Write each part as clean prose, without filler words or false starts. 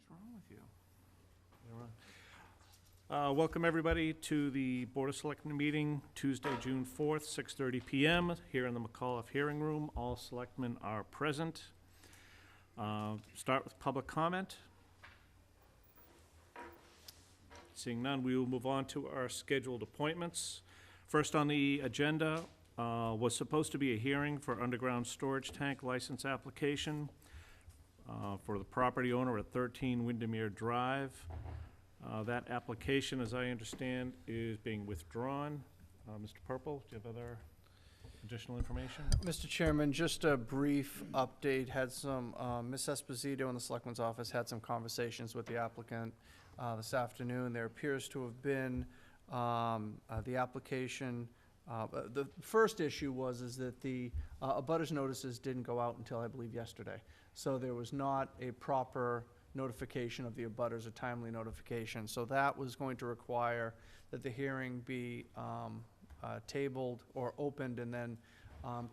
wrong with you? Welcome, everybody, to the Board of Selectmen meeting, Tuesday, June 4th, 6:30 PM, here in the McAuliffe Hearing Room. All selectmen are present. Start with public comment. Seeing none, we will move on to our scheduled appointments. First on the agenda was supposed to be a hearing for underground storage tank license application for the property owner at 13 Windermere Drive. That application, as I understand, is being withdrawn. Mr. Purple, do you have other additional information? Mr. Chairman, just a brief update. Had some, Ms. Esposito in the Selectmen's office had some conversations with the applicant this afternoon. There appears to have been the application, the first issue is that the abutters notices didn't go out until, I believe, yesterday. So there was not a proper notification of the abutters, a timely notification. So that was going to require that the hearing be tabled or opened and then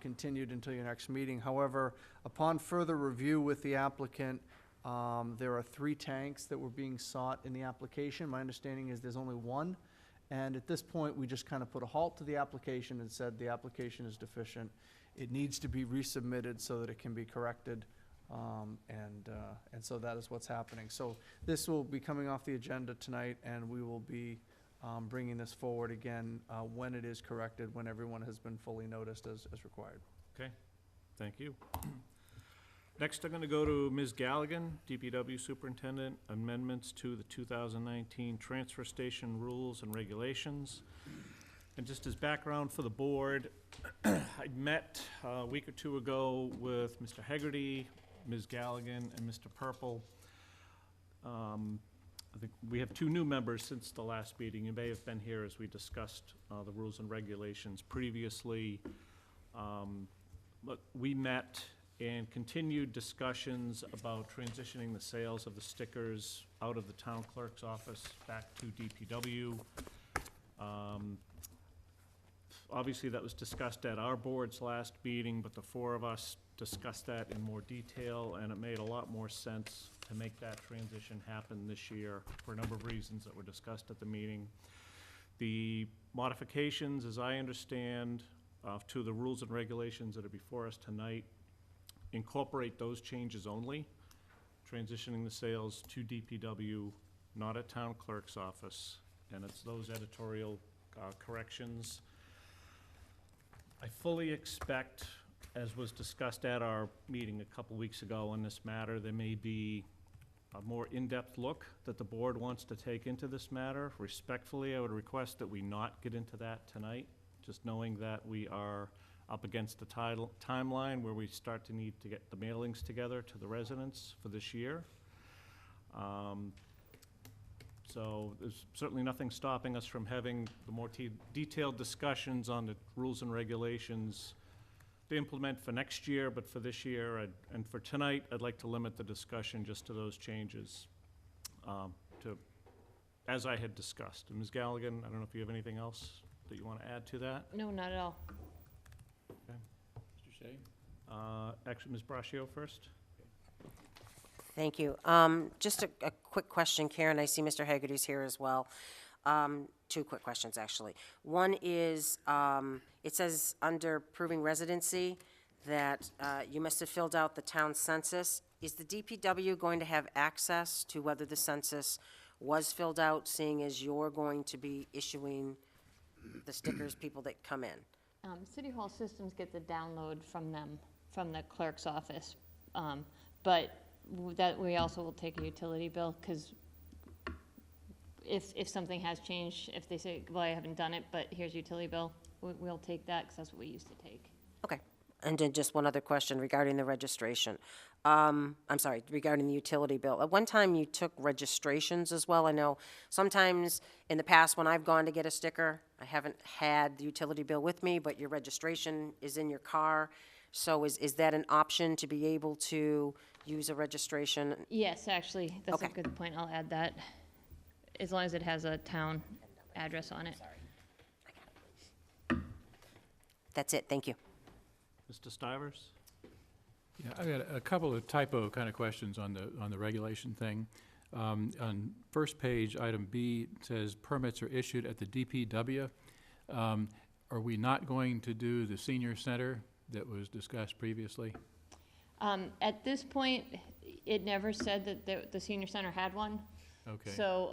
continued until your next meeting. However, upon further review with the applicant, there are 3 tanks that were being sought in the application. My understanding is there's only 1. And at this point, we just kind of put a halt to the application and said the application is deficient. It needs to be resubmitted so that it can be corrected. And so that is what's happening. So this will be coming off the agenda tonight, and we will be bringing this forward again when it is corrected, when everyone has been fully noticed as required. Okay, thank you. Next, I'm going to go to Ms. Galligan, DPW Superintendent, amendments to the 2019 Transfer Station Rules and Regulations. And just as background for the board, I met a week or 2 ago with Mr. Hegarty, Ms. Galligan, and Mr. Purple. I think we have 2 new members since the last meeting. You may have been here as we discussed the rules and regulations previously. But we met and continued discussions about transitioning the sales of the stickers out of the town clerk's office back to DPW. Obviously, that was discussed at our board's last meeting, but the 4 of us discussed that in more detail, and it made a lot more sense to make that transition happen this year for a number of reasons that were discussed at the meeting. The modifications, as I understand, to the rules and regulations that are before us tonight incorporate those changes only, transitioning the sales to DPW, not at town clerk's office, and it's those editorial corrections. I fully expect, as was discussed at our meeting a couple weeks ago on this matter, there may be a more in-depth look that the board wants to take into this matter. Respectfully, I would request that we not get into that tonight, just knowing that we are up against the timeline where we start to need to get the mailings together to the residents for this year. So there's certainly nothing stopping us from having the more detailed discussions on the rules and regulations to implement for next year, but for this year, and for tonight, I'd like to limit the discussion just to those changes, as I had discussed. And Ms. Galligan, I don't know if you have anything else that you want to add to that? No, not at all. Okay. Mr. Shea? Actually, Ms. Braccio first. Thank you. Just a quick question, Karen. I see Mr. Haggerty's here as well. 2 quick questions, actually. One is, it says under proving residency that you must have filled out the town census. Is the DPW going to have access to whether the census was filled out, seeing as you're going to be issuing the stickers, people that come in? City Hall Systems gets a download from them, from the clerk's office. But that we also will take a utility bill, because if something has changed, if they say, well, I haven't done it, but here's your utility bill, we'll take that, because that's what we used to take. Okay. And then just one other question regarding the registration. I'm sorry, regarding the utility bill. At one time, you took registrations as well. I know sometimes in the past when I've gone to get a sticker, I haven't had the utility bill with me, but your registration is in your car. So is that an option to be able to use a registration? Yes, actually, that's Okay. a good point. I'll add that, as long as it has a town address on it. Sorry. I got it. That's it. Thank you. Mr. Stivers? Yeah, I got a couple of typo kind of questions on the regulation thing. On first page, item B, it says permits are issued at the DPW. Are we not going to do the senior center that was discussed previously? At this point, it never said that the senior center had one. Okay. So,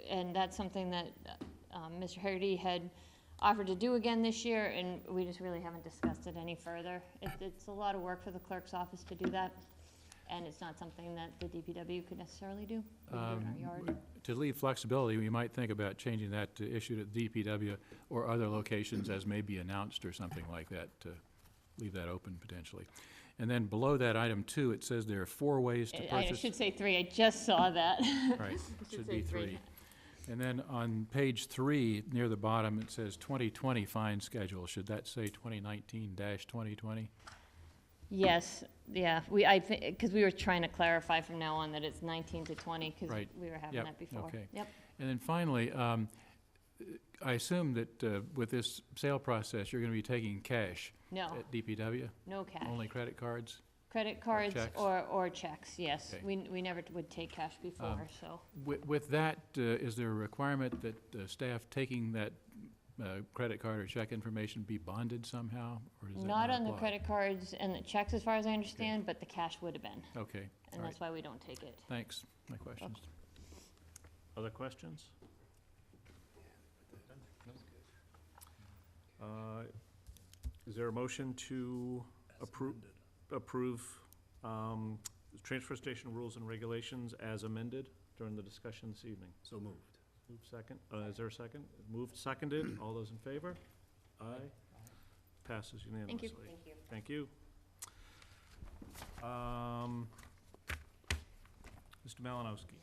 and that's something that Mr. Haggerty had offered to do again this year, and we just really haven't discussed it any further. It's a lot of work for the clerk's office to do that, and it's not something that the DPW could necessarily do. We can do it in our yard. To leave flexibility, we might think about changing that to issued at DPW or other locations as may be announced or something like that, to leave that open potentially. And then below that, item 2, it says there are 4 ways to I purchase. should say 3, I just saw that. Right, It should say be 3. And then on page 3, near the bottom, it says 2020 fine schedule. Should that say 2019-2020? Yes, yeah, because we were trying to clarify from now on that it's 19 to 20, because Right. we were having Yep, that before. okay. Yep. And then finally, I assume that with this sale process, you're going to be taking cash No, at DPW? no cash. Only credit cards? Credit cards checks? or checks, yes. Okay. We never would take cash before, so. With that, is there a requirement that staff taking that credit card or check information be bonded somehow? Or does that Not on the apply? credit cards and the checks, as far as I understand, but the cash would have been, Okay, and all right. that's why we don't take it. Thanks. My questions. Other questions? Is there a motion to approve the transfer station rules and regulations as amended during the discussion this evening? So moved. Move second, is there a second? Moved, seconded, all those in favor? Aye. Passes unanimously. Thank you. Thank you. Mr. Malinowski.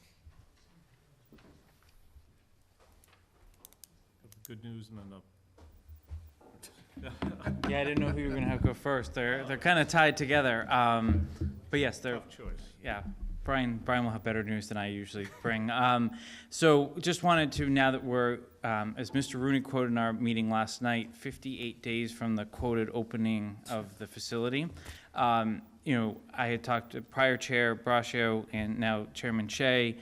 Good news and then Yeah, I didn't know who you were gonna have go first. They're kind of tied together. But yes, a they're, tough choice. yeah, Brian will have better news than I usually bring. So just wanted to, now that we're, as Mr. Rooney quoted in our meeting last night, 58 days from the quoted opening of the facility. You know, I had talked to prior Chair Braccio and now Chairman Shea,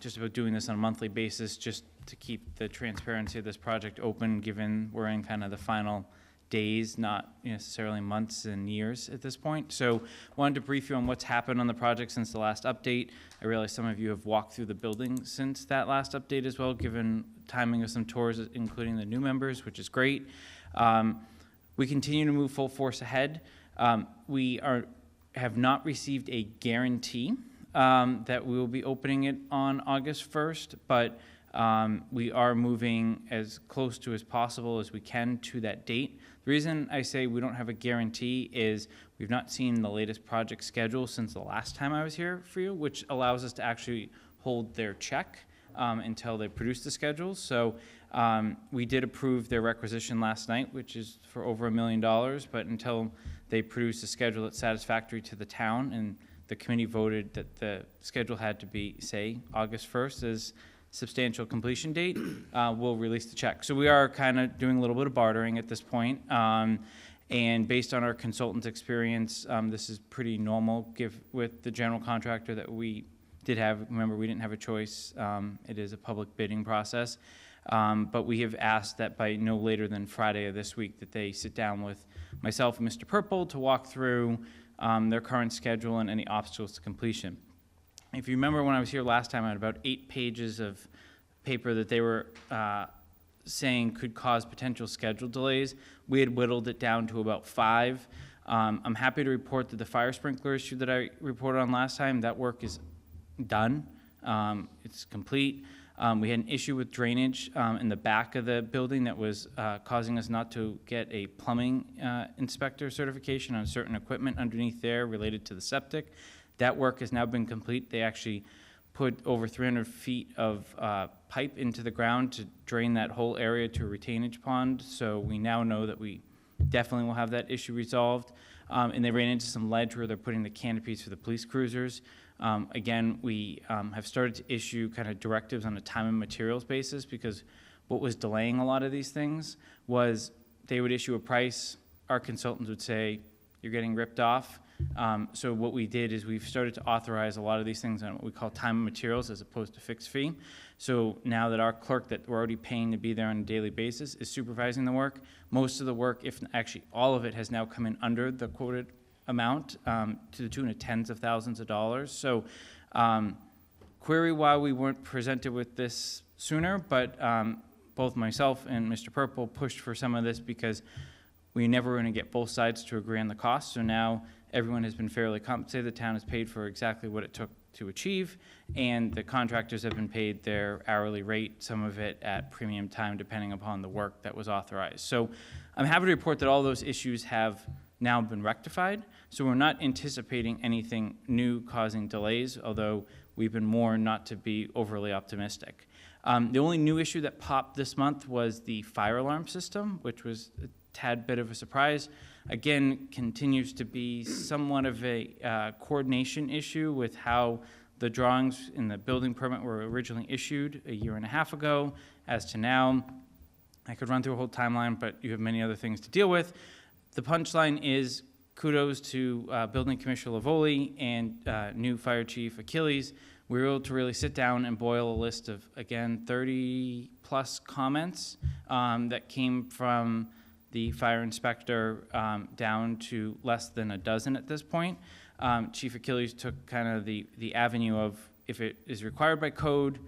just about doing this on a monthly basis, just to keep the transparency of this project open, given we're in kind of the final days, not necessarily months and years at this point. So wanted to brief you on what's happened on the project since the last update. I realize some of you have walked through the building since that last update as well, given timing of some tours, including the new members, which is great. We continue to move full force ahead. We have not received a guarantee that we will be opening it on August 1st, but we are moving as close to as possible as we can to that date. The reason I say we don't have a guarantee is we've not seen the latest project schedule since the last time I was here for you, which allows us to actually hold their check until they produce the schedule. So we did approve their requisition last night, which is for over $1 million, but until they produce a schedule that's satisfactory to the town, and the committee voted that the schedule had to be, say, August 1st as substantial completion date, we'll release the check. So we are kind of doing a little bit of bartering at this point. And based on our consultant's experience, this is pretty normal with the general contractor that we did have. Remember, we didn't have a choice. It is a public bidding process. But we have asked that by no later than Friday of this week that they sit down with myself and Mr. Purple to walk through their current schedule and any obstacles to completion. If you remember when I was here last time, I had about 8 pages of paper that they were saying could cause potential schedule delays. We had whittled it down to about 5. I'm happy to report that the fire sprinkler issue that I reported on last time, that work is done. It's complete. We had an issue with drainage in the back of the building that was causing us not to get a plumbing inspector certification on certain equipment underneath there related to the septic. That work has now been complete. They actually put over 300 feet of pipe into the ground to drain that whole area to a retainage pond. So we now know that we definitely will have that issue resolved. And they ran into some ledge where they're putting the canopies for the police cruisers. Again, we have started to issue kind of directives on a time and materials basis, because what was delaying a lot of these things was they would issue a price, our consultants would say, you're getting ripped off. So what we did is we've started to authorize a lot of these things on what we call time and materials as opposed to fixed fee. So now that our clerk that we're already paying to be there on a daily basis is supervising the work, most of the work, if actually all of it, has now come in under the quoted amount, to the tune of tens of thousands of dollars. So query why we weren't presented with this sooner, but both myself and Mr. Purple pushed for some of this because we never were going to get both sides to agree on the cost. So now everyone has been fairly compensated. The town has paid for exactly what it took to achieve, and the contractors have been paid their hourly rate, some of it at premium time, depending upon the work that was authorized. So I'm happy to report that all those issues have now been rectified. So we're not anticipating anything new causing delays, although we've been warned not to be overly optimistic. The only new issue that popped this month was the fire alarm system, which was a tad bit of a surprise. Again, continues to be somewhat of a coordination issue with how the drawings in the building permit were originally issued a year and a half ago as to now. I could run through a whole timeline, but you have many other things to deal with. The punchline is kudos to Building Commissioner Lavoli and new Fire Chief Achilles. We were able to really sit down and boil a list of, again, 30-plus comments that came from the fire inspector down to less than a dozen at this point. Chief Achilles took kind of the avenue of, if it is required by code,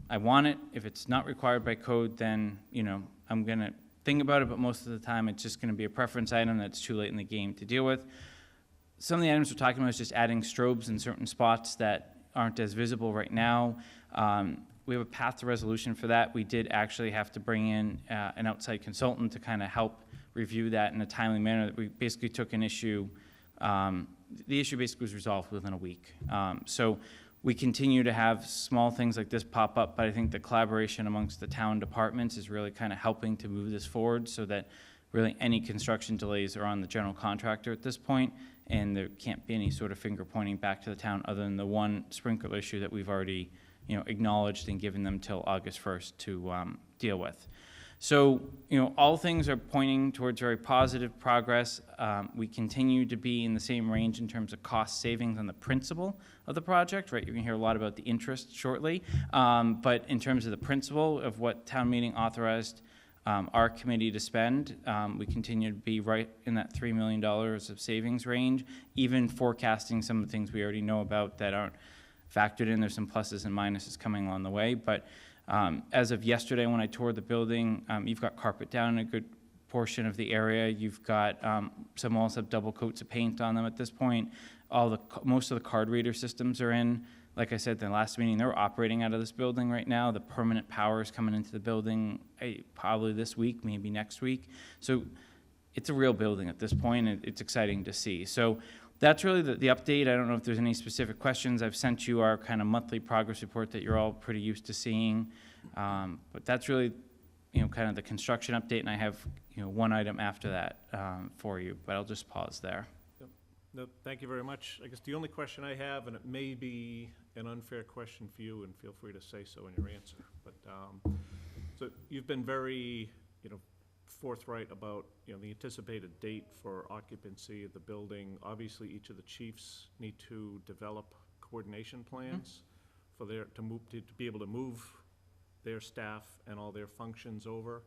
I want it. If it's not required by code, then, you know, I'm going to think about it, but most of the time it's just going to be a preference item that's too late in the game to deal with. Some of the items we're talking about is just adding strobes in certain spots that aren't as visible right now. We have a path to resolution for that. We did actually have to bring in an outside consultant to kind of help review that in a timely manner. That we basically took an issue, the issue basically was resolved within a week. So we continue to have small things like this pop up, but I think the collaboration amongst the town departments is really kind of helping to move this forward so that really any construction delays are on the general contractor at this point, and there can't be any sort of finger pointing back to the town other than the one sprinkler issue that we've already, you know, acknowledged and given them till August 1st to deal with. So, you know, all things are pointing towards very positive progress. We continue to be in the same range in terms of cost savings on the principal of the project, right? You're gonna hear a lot about the interest shortly. But in terms of the principal of what town meeting authorized our committee to spend, we continue to be right in that $3 million of savings range, even forecasting some of the things we already know about that aren't factored in. There's some pluses and minuses coming along the way, but as of yesterday when I toured the building, you've got carpet down in a good portion of the area. You've got some walls have double coats of paint on them at this point. Most of the card reader systems are in. Like I said, the last meeting, they're operating out of this building right now. The permanent power is coming into the building probably this week, maybe next week. So it's a real building at this point, and it's exciting to see. So that's really the update. I don't know if there's any specific questions. I've sent you our kind of monthly progress report that you're all pretty used to seeing. But that's really, you know, kind of the construction update, and I have, you know, one item after that for you, but I'll just pause there. No, thank you very much. I guess the only question I have, and it may be an unfair question for you, and feel free to say so in your answer, but so you've been very, you know, forthright about, you know, the anticipated date for occupancy of the building. Obviously, each of the chiefs need to develop coordination plans for their, to be able to move their staff and all their functions over.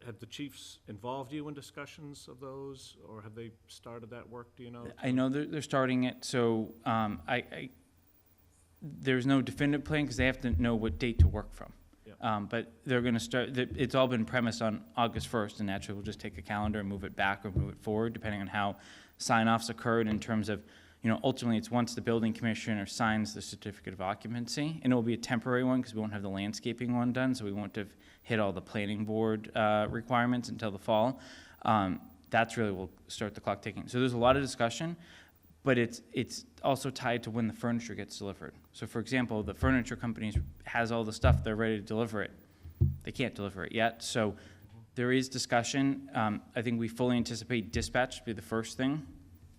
Have the chiefs involved you in discussions of those, or have they started that work, do you know? I know they're starting it, so there's no definitive plan because they have to know what date to work from. Yeah. But they're going to start, it's all been premised on August 1st, and naturally we'll just take a calendar and move it back or move it forward, depending on how sign-offs occurred in terms of, you know, ultimately it's once the building commissioner signs the certificate of occupancy, and it will be a temporary one because we won't have the landscaping one done, so we won't have hit all the planning board requirements until the fall. That's really will start the clock ticking. So there's a lot of discussion, but it's also tied to when the furniture gets delivered. So for example, the furniture company has all the stuff, they're ready to deliver it. They can't deliver it yet, so there is discussion. I think we fully anticipate dispatch to be the first thing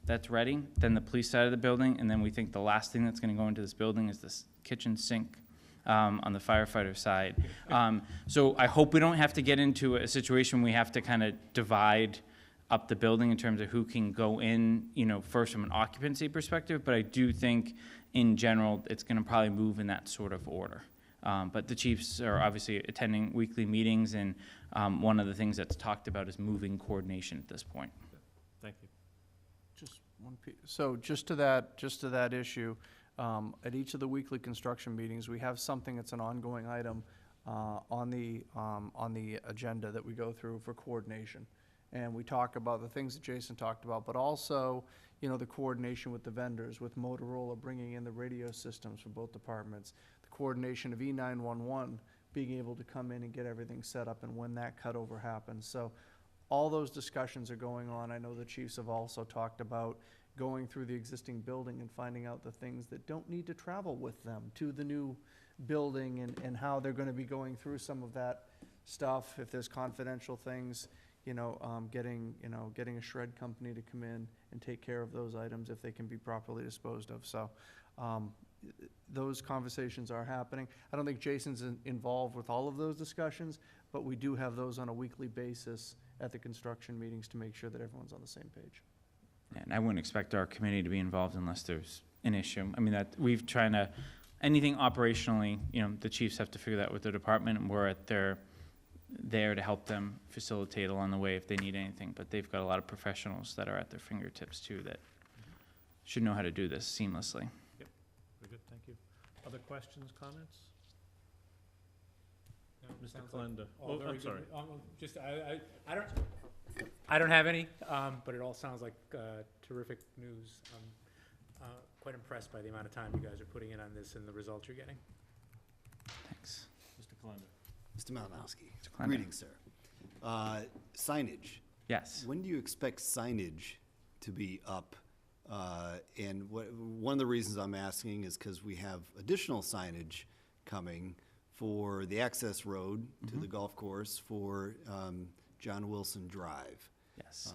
that's ready, then the police side of the building, and then we think the last thing that's gonna go into this building is this kitchen sink on the firefighter side. So I hope we don't have to get into a situation we have to kind of divide up the building in terms of who can go in, first from an occupancy perspective, but I do think in general, it's gonna probably move in that sort of order. But the chiefs are obviously attending weekly meetings, and one of the things that's talked about is moving coordination at this point. Thank you. Just one piece. So just to that issue, at each of the weekly construction meetings, we have something that's an ongoing item on the agenda that we go through for coordination. And we talk about the things that Jason talked about, but also, the coordination with the vendors, with Motorola bringing in the radio systems for both departments, the coordination of E911 being able to come in and get everything set up and when that cutover happens. So all those discussions are going on. I know the chiefs have also talked about going through the existing building and finding out the things that don't need to travel with them to the new building, and how they're gonna be going through some of that stuff. If there's confidential things, getting a shred company to come in and take care of those items if they can be properly disposed of. So, those conversations are happening. I don't think Jason's involved with all of those discussions, but we do have those on a weekly basis at the construction meetings to make sure that everyone's on the same page. And I wouldn't expect our committee to be involved unless there's an issue. I mean, that we've trying to, anything operationally, the chiefs have to figure that with the department, and we're there to help them facilitate along the way if they need anything. But they've got a lot of professionals that are at their fingertips too that should know how to do this seamlessly. Very good, thank you. Other questions, comments? Mr. Sounds like Kalenda. all Oh, very I'm good. sorry. Just, I don't have any, but it all sounds like terrific news. I'm quite impressed by the amount of time you guys are putting in on this and the results you're getting. Thanks. Mr. Kalenda. Mr. Malinowski. Clement. Greetings, sir. Signage. Yes. When do you expect signage to be up? And one of the reasons I'm asking is because we have additional signage coming for the access road to the golf course for John Wilson Drive. Yes.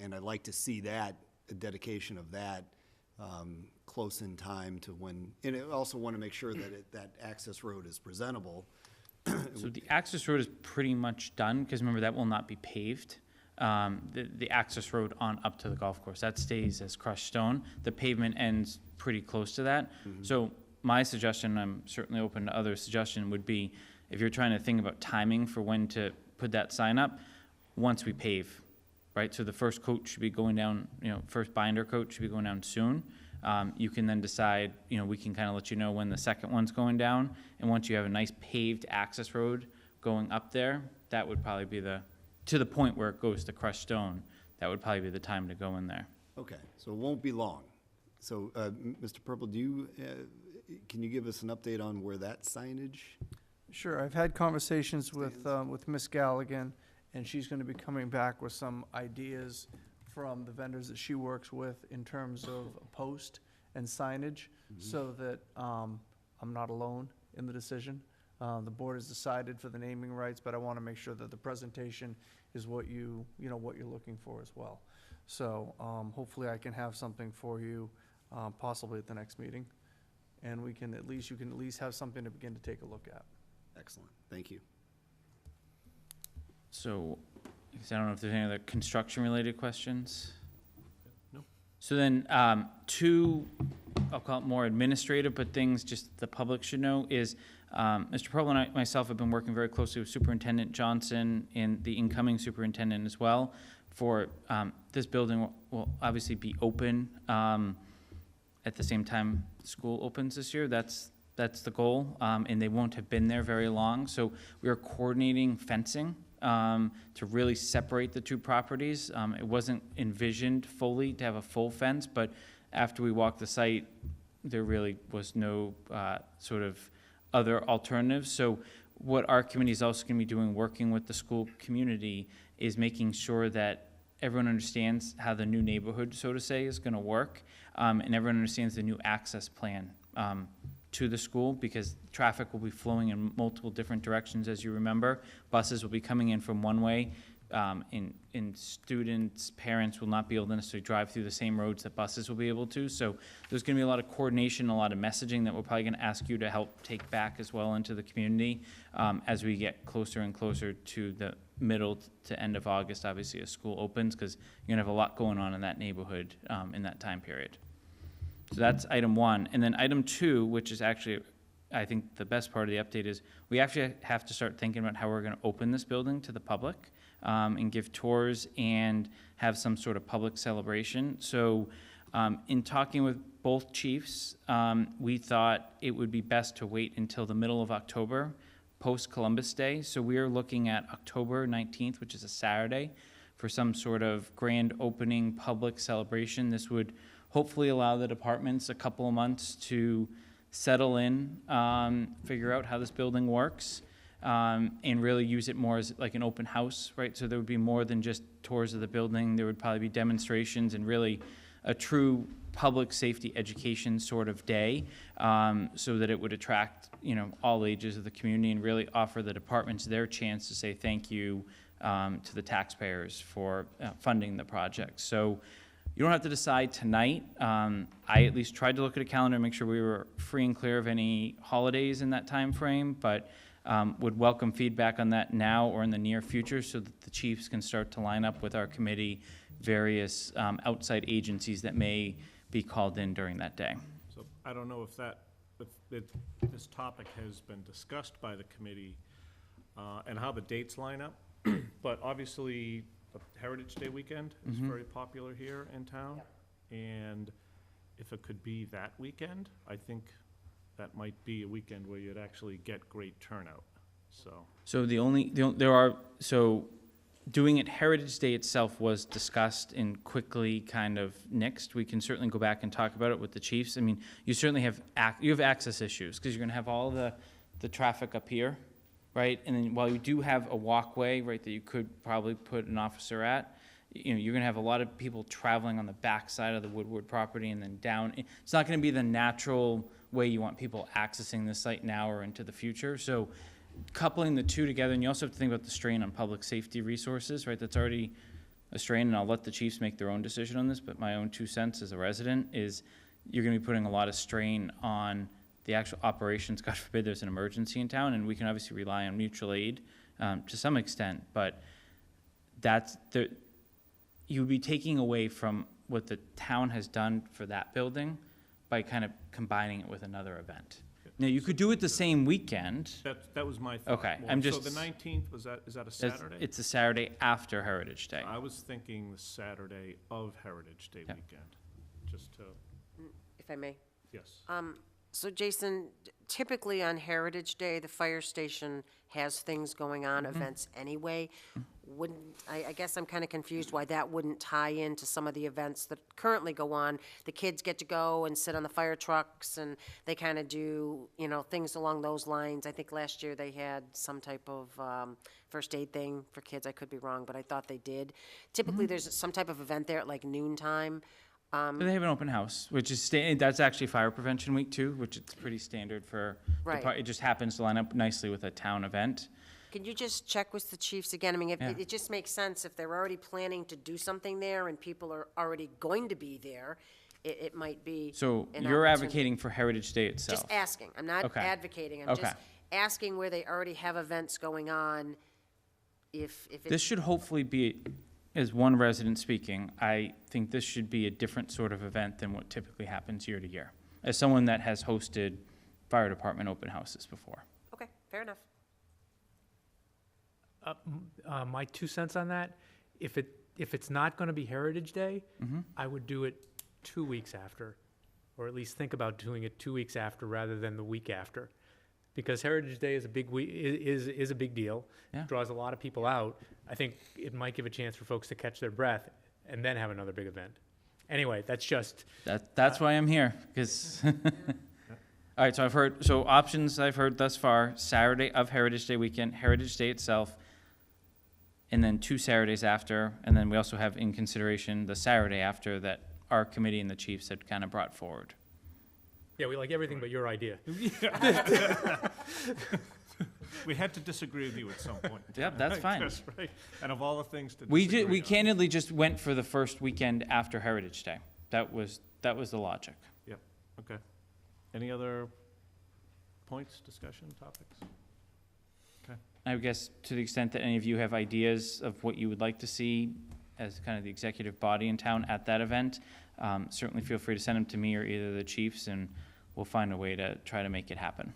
And I'd like to see that, a dedication of that, close in time to when, and I also want to make sure that that access road is presentable. So the access road is pretty much done, because remember, that will not be paved. The access road on up to the golf course, that stays as crushed stone. The pavement ends pretty close to that. So my suggestion, I'm certainly open to other suggestion, would be, if you're trying to think about timing for when to put that sign up, once we pave, right? So the first coat should be going down, first binder coat should be going down soon. You can then decide, we can kind of let you know when the second one's going down. And once you have a nice paved access road going up there, that would probably be to the point where it goes to crushed stone, that would probably be the time to go in there. Okay, so it won't be long. So, Mr. Purple, can you give us an update on where that signage? Sure, I've had conversations with Ms. Galligan, and she's gonna be coming back with some ideas from the vendors that she works with in terms of post and signage, so that I'm not alone in the decision. The board has decided for the naming rights, but I wanna make sure that the presentation is what what you're looking for as well. So, hopefully I can have something for you, possibly at the next meeting. And you can at least have something to begin to take a look at. Excellent, thank you. So, I don't know if there's any other construction-related questions? No. So then, two, I'll call it more administrative, but things just the public should know is, Mr. Purple and myself have been working very closely with Superintendent Johnson and the incoming superintendent as well for, this building will obviously be open, at the same time school opens this year. That's the goal, and they won't have been there very long. So we are coordinating fencing to really separate the two properties. It wasn't envisioned fully to have a full fence, but after we walked the site, there really was no sort of other alternatives. So what our committee is also going to be doing, working with the school community, is making sure that everyone understands how the new neighborhood, so to say, is going to work, and everyone understands the new access plan to the school, because traffic will be flowing in multiple different directions, as you remember. Buses will be coming in from one way, and students, parents will not be able to necessarily drive through the same roads that buses will be able to. So there's going to be a lot of coordination, a lot of messaging that we're probably going to ask you to help take back as well into the community as we get closer and closer to middle to end of August, obviously, as school opens, because you're gonna have a lot going on in that neighborhood in that time period. So that's item one. And then item two, which is actually, I think the best part of the update, is we actually have to start thinking about how we're gonna open this building to the public, and give tours and have some sort of public celebration. So in talking with both chiefs, we thought it would be best to wait until the middle of October, post-Columbus Day. So we are looking at October 19th, which is a Saturday, for some sort of grand opening public celebration. This would hopefully allow the departments a couple of months to settle in, figure out how this building works, and really use it more as like an open house, right? So there would be more than just tours of the building. There would probably be demonstrations and really a true public safety education sort of day, so that it would attract, all ages of the community and really offer the departments their chance to say thank you to the taxpayers for funding the project. So you don't have to decide tonight. I at least tried to look at a calendar and make sure we were free and clear of any holidays in that time frame, but would welcome feedback on that now or in the near future so that the chiefs can start to line up with our committee various outside agencies that may be called in during that day. So I don't know if this topic has been discussed by the committee and how the dates line up, but obviously the Heritage Day weekend is very popular here in town. And if it could be that weekend, I think that might be a weekend where you'd actually get great turnout, so. So doing it Heritage Day itself was discussed and quickly kind of nixed. We can certainly go back and talk about it with the chiefs. I mean, you certainly have access issues because you're gonna have all the traffic up here, right? And then while you do have a walkway, right, that you could probably put an officer at, you're gonna have a lot of people traveling on the back side of the Woodward property and then down. It's not gonna be the natural way you want people accessing the site now or into the future. So coupling the two together, and you also have to think about the strain on public safety resources, right? That's already a strain, and I'll let the chiefs make their own decision on this, but my own 2 cents as a resident is you're gonna be putting a lot of strain on the actual operations. God forbid there's an emergency in town, and we can obviously rely on mutual aid to some extent, but you would be taking away from what the town has done for that building by kind of combining it with another event. Now, you could do it the same weekend. That was my thought. Okay, more. I'm So just- the 19th, is that a Saturday? It's a Saturday after Heritage Day. I was thinking the Saturday of Heritage Day Yeah. weekend, just to, If I may. yes. So Jason, typically on Heritage Day, the fire station has things going on, events anyway. I guess I'm kind of confused why that wouldn't tie into some of the events that currently go on. The kids get to go and sit on the fire trucks and they kind of do, things along those lines. I think last year they had some type of first aid thing for kids. I could be wrong, but I thought they did. Typically, there's some type of event there at like noontime. But they have an open house, which is, that's actually Fire Prevention Week too, which it's pretty standard for. Right. It just happens to line up nicely with a town event. Can you just check with the chiefs again? I mean, Yeah. it just makes sense if they're already planning to do something there and people are already going to be there, it might be So an you're opportunity. advocating for Heritage Day itself? Just asking. I'm not Okay. advocating. I'm Okay. just asking where they already have events going on, if This it's, should hopefully be, as one resident speaking, I think this should be a different sort of event than what typically happens year to year. As someone that has hosted fire department open houses before. okay, fair enough. My 2 cents on that, if it's not gonna be Heritage Day, I would do it 2 weeks after, or at least think about doing it 2 weeks after rather than the week after. Because Heritage Day is a big is a big deal. Yeah. Draws a lot of people out. I think it might give a chance for folks to catch their breath and then have another big event. Anyway, that's just, That's why I'm here, because, all right, so options I've heard thus far, Saturday of Heritage Day weekend, Heritage Day itself, and then 2 Saturdays after, and then we also have in consideration the Saturday after that our committee and the chiefs had kind of brought forward. yeah, we like everything but your idea. We had to disagree with you at some point. Yep, that's fine. That's right. And of all the things to We disagree on. candidly just went for the first weekend after Heritage Day. That was the logic. Yep, okay. Any other points, discussion, topics? Okay. I guess to the extent that any of you have ideas of what you would like to see as kind of the executive body in town at that event, certainly feel free to send them to me or either of the chiefs, and we'll find a way to try to make it happen.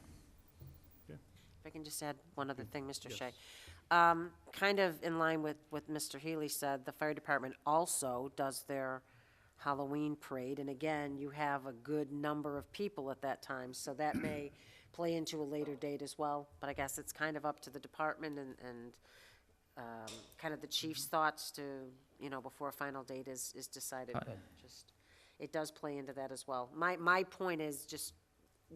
If I can just add one other thing, Mr. Yes. Shea. Kind of in line with what Mr. Healy said, the fire department also does their Halloween parade, and again, you have a good number of people at that time, so that may play into a later date as well, but I guess it's kind of up to the department and kind of the chief's thoughts to, before a final date is decided, but just, it does play into that as well. My point is just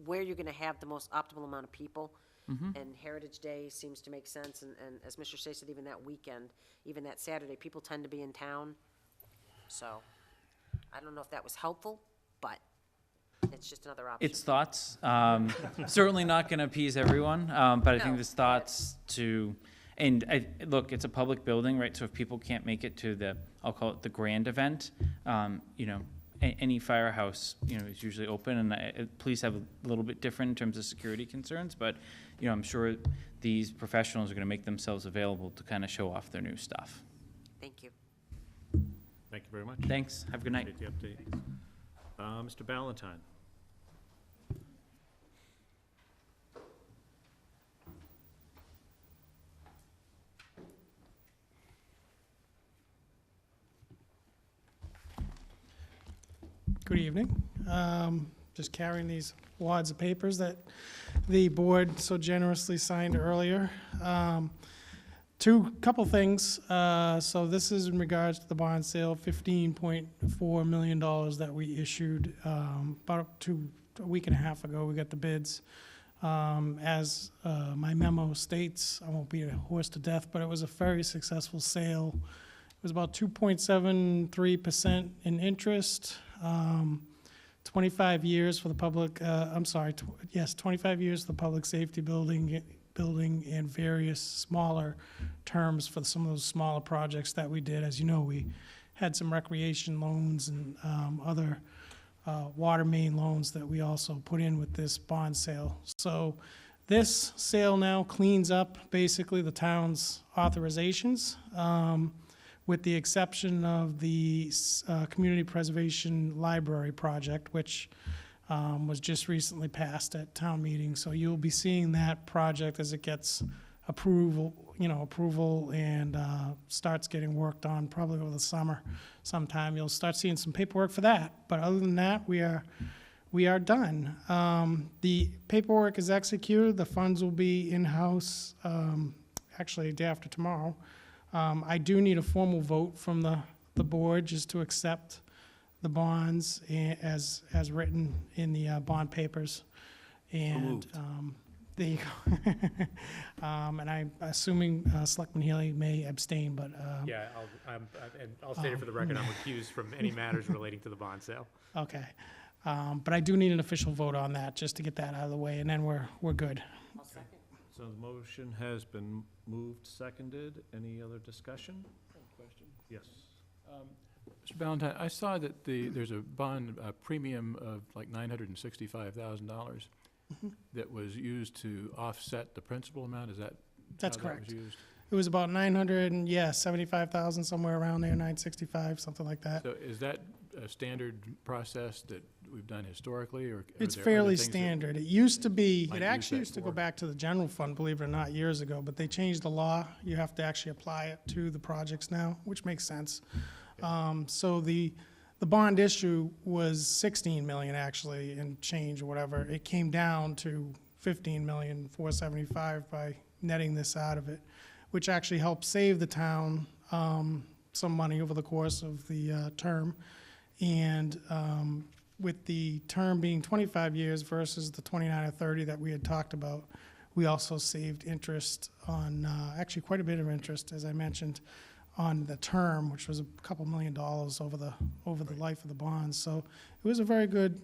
where you're gonna have the most optimal amount of people, and Heritage Day seems to make sense, and as Mr. Shea said, even that weekend, even that Saturday, people tend to be in town, so I don't know if that was helpful, but it's just another option. It's thoughts. Certainly not going to appease everyone, but I think No, there's thoughts to, and look, it's a public building, right? So if people can't make it to the, I'll call it the grand event, any firehouse, is usually open, and police have a little bit different in terms of security concerns, but, I'm sure these professionals are going to make themselves available to kind of show off their new stuff. Thank you. Thank you very much. Thanks. Have a good night. Appreciate the update. Mr. Ballantyne. Good evening. Just carrying these wads of papers that the board so generously signed earlier. Couple things. So this is in regards to the bond sale, $15.4 million that we issued about a week and a half ago. We got the bids. As my memo states, I won't beat a horse to death, but it was a very successful sale. It was about 2.73% in interest. 25 years for the public, 25 years for the public safety building and various smaller terms for some of those smaller projects that we did. As you know, we had some recreation loans and other water main loans that we also put in with this bond sale. So this sale now cleans up basically the town's authorizations, with the exception of the Community Preservation Library project, which was just recently passed at town meeting. So you'll be seeing that project as it gets approval and starts getting worked on probably over the summer sometime. You'll start seeing some paperwork for that. But other than that, we are done. The paperwork is executed. The funds will be in-house actually day after tomorrow. I do need a formal vote from the board just to accept the bonds as written in the bond papers. And there you go. And I'm assuming Selectman Healy may abstain, but Yeah, I'll state it for the record, I'm recused from any matters relating to the bond sale. okay. But I do need an official vote on that just to get that out of the way, and then we're good. I'll second. So the motion has been moved, seconded. Any other discussion? Yes. Mr. Valentine, I saw that there's a bond premium of like $965,000 that was used to offset the principal amount. Is that That's how correct. that was used? It was about 75,000, somewhere around there, 965, something like that. So is that a standard process that we've done historically, or are It's there other fairly things that- standard. It used to be, might it use actually that used to go for? back to the general fund, believe it or not, years ago, but they changed the law. You have to actually apply it to the projects now, which makes sense. So the bond issue was 16 million actually, and change or whatever. It came down to 15,475,000 by netting this out of it, which actually helped save the town some money over the course of the term. And with the term being 25 years versus the 29 or 30 that we had talked about, we also saved interest on, actually quite a bit of interest, as I mentioned, on the term, which was a couple $1 million over the life of the bonds. So it was a very good,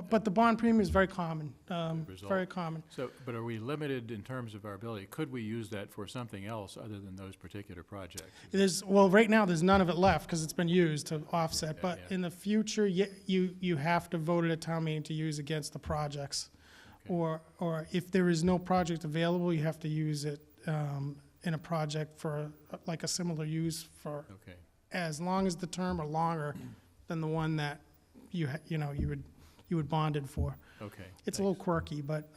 but the bond premium is very common, Result. very common. So, but are we limited in terms of our ability? Could we use that for something else other than those particular projects? Well, right now, there's none of it left because it's been used to offset, Okay, but yeah. in the future, you have to vote at a town meeting to use against the projects. Okay. Or if there is no project available, you have to use it in a project for, like a similar use for, Okay. as long as the term or longer than the one that you would bonded for. Okay. It's a little quirky, but,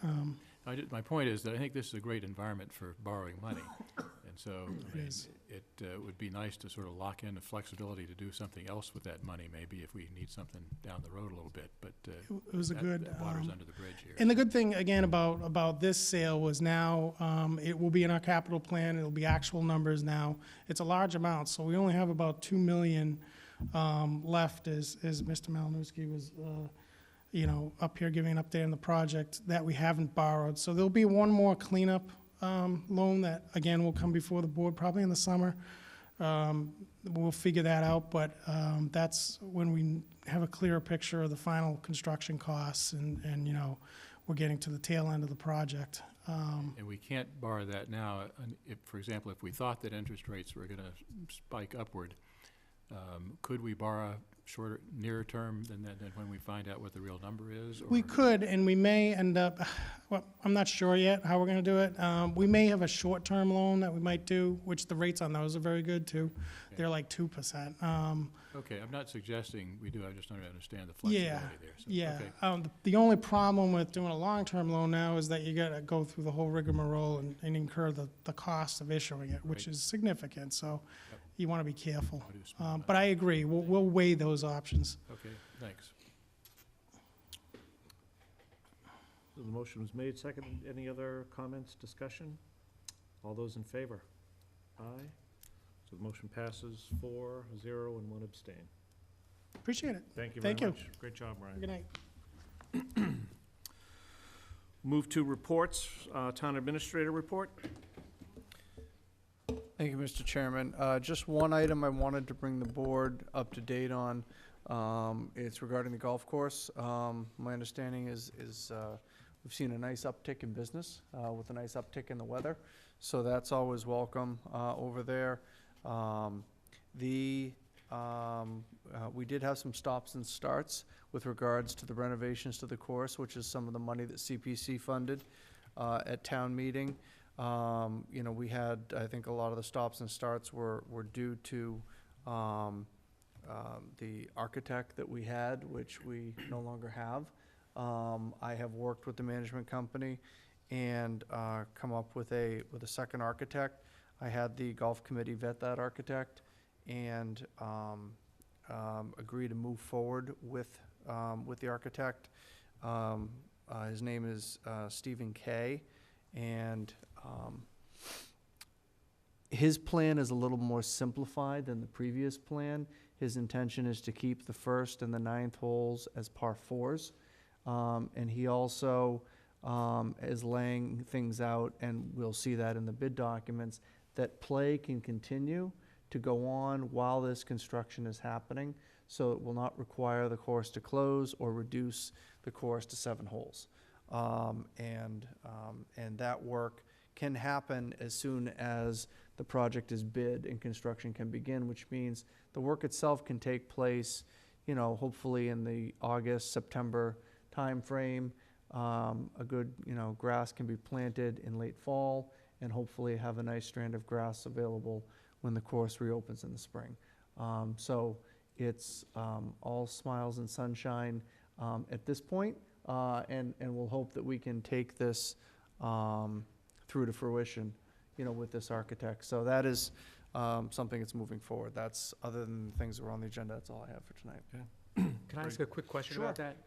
My point is that I think this is a great environment for borrowing money. And so, I mean, is. it would be nice to sort of lock in the flexibility to do something else with that money, maybe if we need something down the road a little bit, but it was a good. that water's under the bridge here. And the good thing, again, about this sale was now, it will be in our capital plan, it'll be actual numbers now. It's a large amount, so we only have about 2 million left, as Mr. Malinowski was, up here giving an update on the project that we haven't borrowed. So there'll be one more cleanup loan that, again, will come before the board probably in the summer. We'll figure that out, but that's when we have a clearer picture of the final construction costs and we're getting to the tail end of the project. And we can't borrow that now. And if, for example, if we thought that interest rates were gonna spike upward, could we borrow shorter, nearer term than when we find out what the real number is? Or? We could, and we may end up, well, I'm not sure yet how we're gonna do it. We may have a short-term loan that we might do, which the rates on those are very good too. Okay. They're like 2%. Okay, I'm not suggesting we do, I just don't understand the Yeah, flexibility there. So, yeah. okay. The only problem with doing a long-term loan now is that you gotta go through the whole rigmarole and incur the cost of issuing it, which Right. is significant, so Yep. you wanna be careful. I'll do small amount. But I agree, we'll weigh those options. Okay, thanks. So the motion was made, seconded. Any other comments, discussion? All those in favor? Aye. So the motion passes 4-0 and 1 abstain. Appreciate it. Thank you very Thank you. much. Great job, Ryan. Good night. Move to reports, Town Administrator report. Thank you, Mr. Chairman. Just one item I wanted to bring the board up to date on. It's regarding the golf course. My understanding is we've seen a nice uptick in business with a nice uptick in the weather. So that's always welcome over there. We did have some stops and starts with regards to the renovations to the course, which is some of the money that CPC funded at town meeting. We had, I think a lot of the stops and starts were due to the architect that we had, which we no longer have. I have worked with the management company and come up with a second architect. I had the golf committee vet that architect and agree to move forward with the architect. His name is Stephen Kay, and his plan is a little more simplified than the previous plan. His intention is to keep the 1st and the 9th holes as par 4s. And he also is laying things out, and we'll see that in the bid documents, that play can continue to go on while this construction is happening, so it will not require the course to close or reduce the course to 7 holes. And that work can happen as soon as the project is bid and construction can begin, which means the work itself can take place, hopefully in the August, September timeframe. A good, grass can be planted in late fall and hopefully have a nice strand of grass available when the course reopens in the spring. So it's all smiles and sunshine at this point, and we'll hope that we can take this through to fruition, with this architect. So that is something that's moving forward. That's, other than the things that were on the agenda, that's all I have for tonight. Can I ask a quick question about that?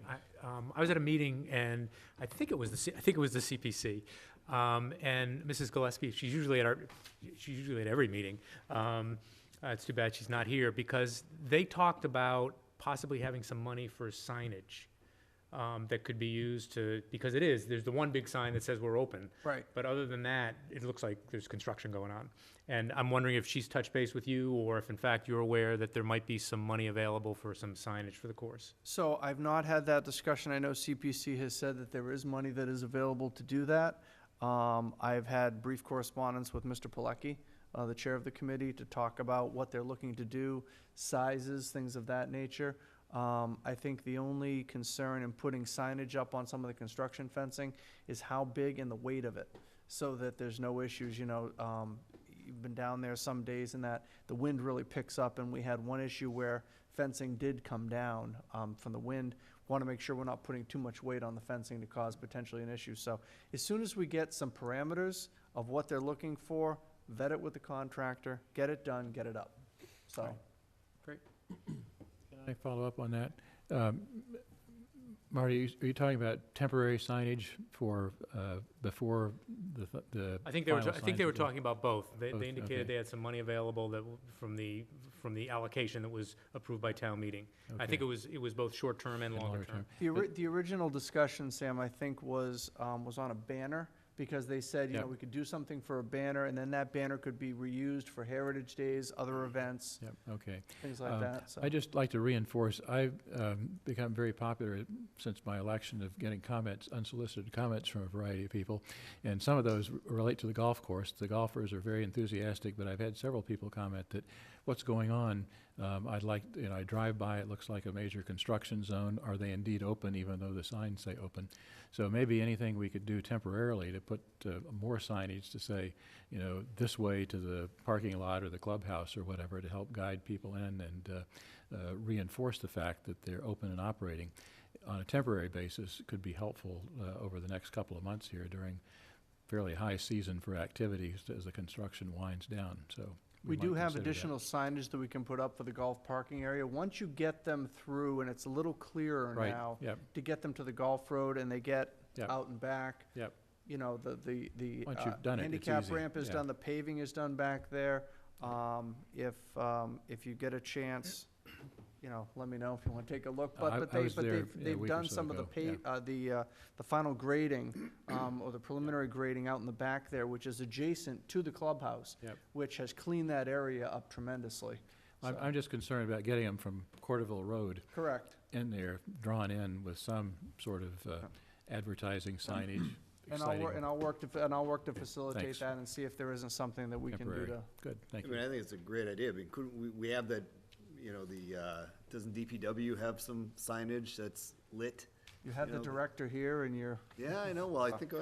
I was at a meeting, and I think it was the CPC, and Mrs. Gillespie. She's usually at every meeting. It's too bad she's not here, because they talked about possibly having some money for signage that could be used because there's the one big sign that says we're open. Right. But other than that, it looks like there's construction going on. And I'm wondering if she's touched base with you, or if in fact you're aware that there might be some money available for some signage for the course. So I've not had that discussion. I know CPC has said that there is money that is available to do that. I've had brief correspondence with Mr. Pilecki, the chair of the committee, to talk about what they're looking to do, sizes, things of that nature. I think the only concern in putting signage up on some of the construction fencing is how big and the weight of it. so that there's no issues, you've been down there some days and that the wind really picks up, and we had one issue where fencing did come down from the wind. Want to make sure we're not putting too much weight on the fencing to cause potentially an issue. So as soon as we get some parameters of what they're looking for, vet it with the contractor, get it done, get it up. So, Can I follow up on that? Marty, are you talking about temporary signage for, before the I think they were, final I think they signs were are done? talking about both. They Both, indicated okay. they had some money available that, from the allocation that was approved by town meeting. I think Okay. it was both short-term and And longer term. the original discussion, Sam, I think was on a banner, because they said, Yep. we could do something for a banner, and then that banner could be reused for Heritage Days, other events, Yep, okay. things like that, so. I'd just like to reinforce, I've become very popular since my election of getting comments, unsolicited comments from a variety of people, and some of those relate to the golf course. The golfers are very enthusiastic, but I've had several people comment that, what's going on? I'd like, I drive by, it looks like a major construction zone. Are they indeed open, even though the signs say open? So maybe anything we could do temporarily to put more signage to say, this way to the parking lot or the clubhouse or whatever, to help guide people in and reinforce the fact that they're open and operating on a temporary basis could be helpful over the next couple of months here during fairly high season for activities as the construction winds down, so. We might do have consider that. additional signage that we can put up for the golf parking area. Once you get them through, and it's a little clearer Right, now, yep, to get them to the golf road and they get Yep. out and back. Yep. The Once you've done it, it's handicap easy, ramp is yeah. done, the paving is done back there. If you get a chance, let me know if you want to take a look. I was there, a They've week or done so some of ago, the final grading, or the preliminary grading out in the back there, which is adjacent to the clubhouse, Yep. which has cleaned that area up tremendously. So- I'm just concerned about getting them from Corderville Road Correct. in there, drawn in with some sort of advertising signage, And I'll work, exciting, I'll work to facilitate Thanks. that and see if there isn't something that we can do temporary. to. Good, thank I mean, you. I think it's a great idea. I mean, couldn't we have that, doesn't DPW have some signage that's lit? You have the You know, director here and you're, Yeah, I know. Well, I think, Yeah,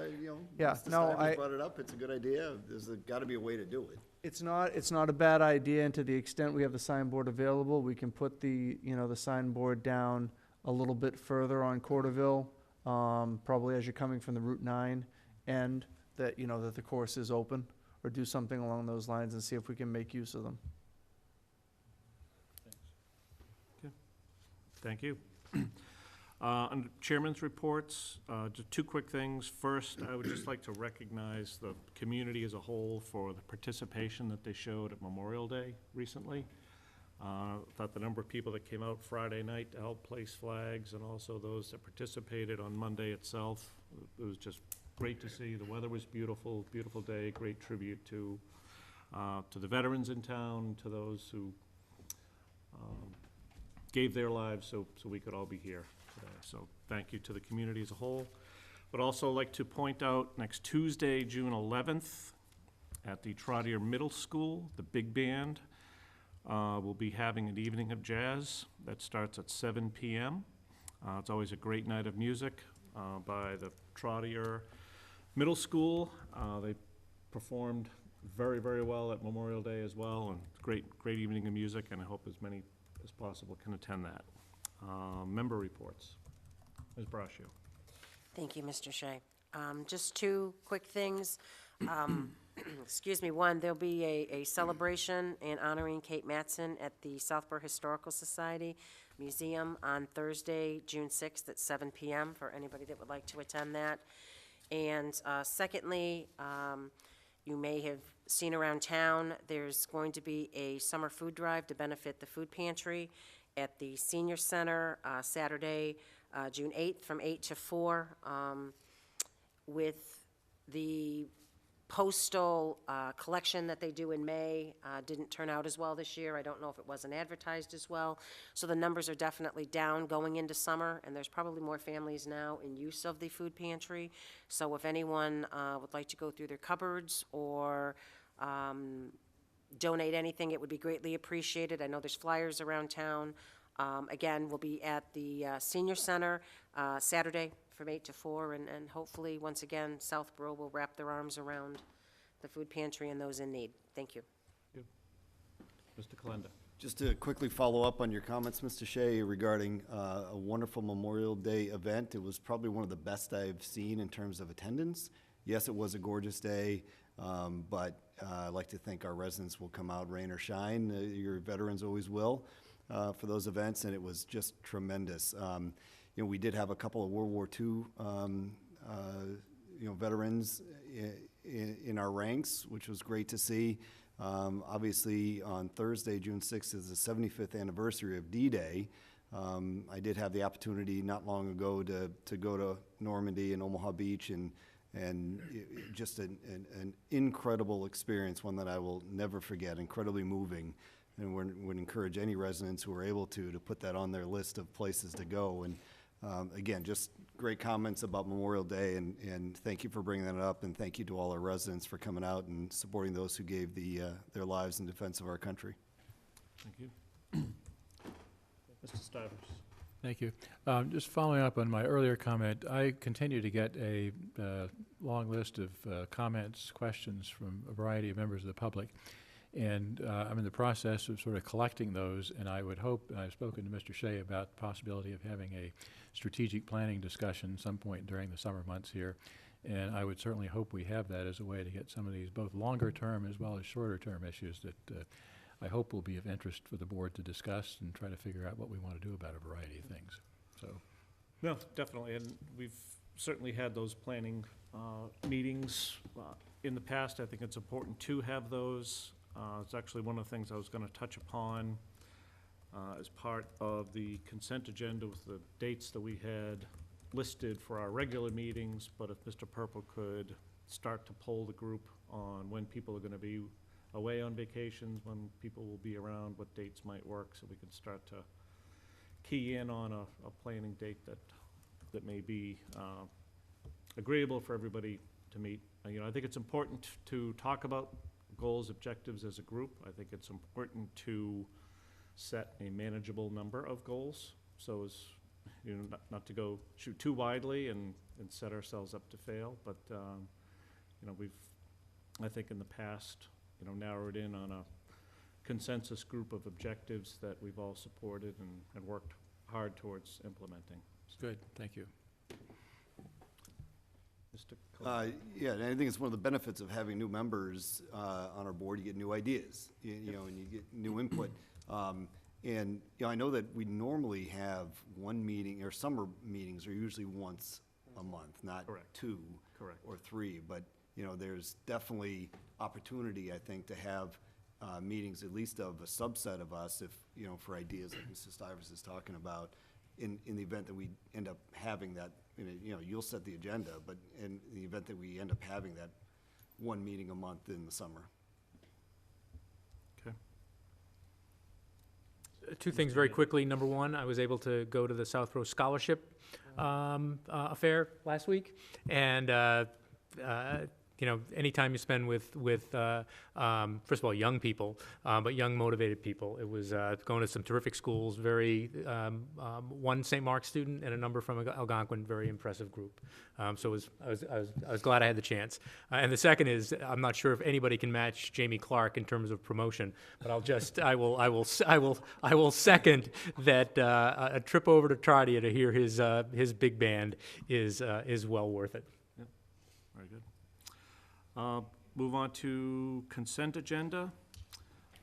Mr. no, Stevens brought it up. It's a good idea. There's gotta be a way to do it. it's not a bad idea, and to the extent we have the signboard available, we can put the signboard down a little bit further on Corderville, probably as you're coming from the Route 9 end, that, that the course is open, or do something along those lines and see if we can make use of them. Thank you. Under Chairman's reports, just two quick things. First, I would just like to recognize the community as a whole for the participation that they showed at Memorial Day recently. Thought the number of people that came out Friday night to help place flags, and also those that participated on Monday itself, it was just great to see. The weather was beautiful, beautiful day, great tribute to the veterans in town, to those who gave their lives so we could all be here today. So thank you to the community as a whole. But also like to point out, next Tuesday, June 11th, at the Trotter Middle School, the big band will be having an evening of jazz that starts at 7 p.m. It's always a great night of music by the Trotter Middle School. They performed very, very well at Memorial Day as well, and great evening of music, and I hope as many as possible can attend that. Member reports. Ms. Brascio. Thank you, Mr. Shea. Just two quick things. Excuse me, one, there'll be a celebration in honoring Kate Matson at the Southborough Historical Society Museum on Thursday, June 6th at 7 p.m. for anybody that would like to attend that. And secondly, you may have seen around town, there's going to be a summer food drive to benefit the food pantry at the Senior Center, Saturday, June 8th, from 8 to 4, with the postal collection that they do in May didn't turn out as well this year. I don't know if it wasn't advertised as well. So the numbers are definitely down going into summer, and there's probably more families now in use of the food pantry. So if anyone would like to go through their cupboards or donate anything, it would be greatly appreciated. I know there's flyers around town Again, we'll be at the Senior Center Saturday from 8 to 4, and hopefully, once again, Southborough will wrap their arms around the food pantry and those in need. Thank you. Mr. Kalenda. Just to quickly follow up on your comments, Mr. Shea, regarding a wonderful Memorial Day event. It was probably one of the best I've seen in terms of attendance. Yes, it was a gorgeous day, but I'd like to think our residents will come out, rain or shine. Your veterans always will for those events, and it was just tremendous. We did have a couple of World War II veterans in our ranks, which was great to see. Obviously, on Thursday, June 6th, is the 75th anniversary of D-Day. I did have the opportunity not long ago to go to Normandy and Omaha Beach, and just an incredible experience, one that I will never forget, incredibly moving, and would encourage any residents who are able to put that on their list of places to go. And again, just great comments about Memorial Day, and thank you for bringing that up, and thank you to all our residents for coming out and supporting those who gave their lives in defense of our country. Thank you. Mr. Stivers. Thank you. Just following up on my earlier comment, I continue to get a long list of comments, questions from a variety of members of the public. And I'm in the process of sort of collecting those, and I would hope, and I've spoken to Mr. Shea about the possibility of having a strategic planning discussion some point during the summer months here. And I would certainly hope we have that as a way to get some of these both longer term as well as shorter term issues that I hope will be of interest for the board to discuss and try to figure out what we want to do about a variety of things. So, No, definitely, and we've certainly had those planning meetings in the past. I think it's important to have those. It's actually one of the things I was going to touch upon as part of the consent agenda with the dates that we had listed for our regular meetings, but if Mr. Purple could start to poll the group on when people are going to be away on vacations, when people will be around, what dates might work, so we can start to key in on a planning date that may be agreeable for everybody to meet. I think it's important to talk about goals, objectives as a group. I think it's important to set a manageable number of goals, so as not to go shoot too widely and set ourselves up to fail. But we've, I think, in the past, narrowed in on a consensus group of objectives that we've all supported and worked hard towards implementing. good, thank you. Mr. Cole. Yeah, and I think it's one of the benefits of having new members on our board. You get new ideas, and you get new input. And I know that we normally have one meeting, or summer meetings are usually once a month, not Correct. two Correct. or three. But there's definitely opportunity, I think, to have meetings, at least of a subset of us, if for ideas like Mr. Stivers is talking about. In the event that we end up having that, you'll set the agenda, but in the event that we end up having that one meeting a month in the summer. Okay. Two things very quickly. Number one, I was able to go to the Southborough Scholarship affair last week, and anytime you spend with first of all, young people, but young motivated people. It was going to some terrific schools, very, one St. Mark's student and a number from Algonquin, very impressive group. So I was glad I had the chance. And the second is, I'm not sure if anybody can match Jamie Clark in terms of promotion, but I will second that a trip over to Tardia to hear his big band is well worth it. Yep. Very good. Move on to consent agenda.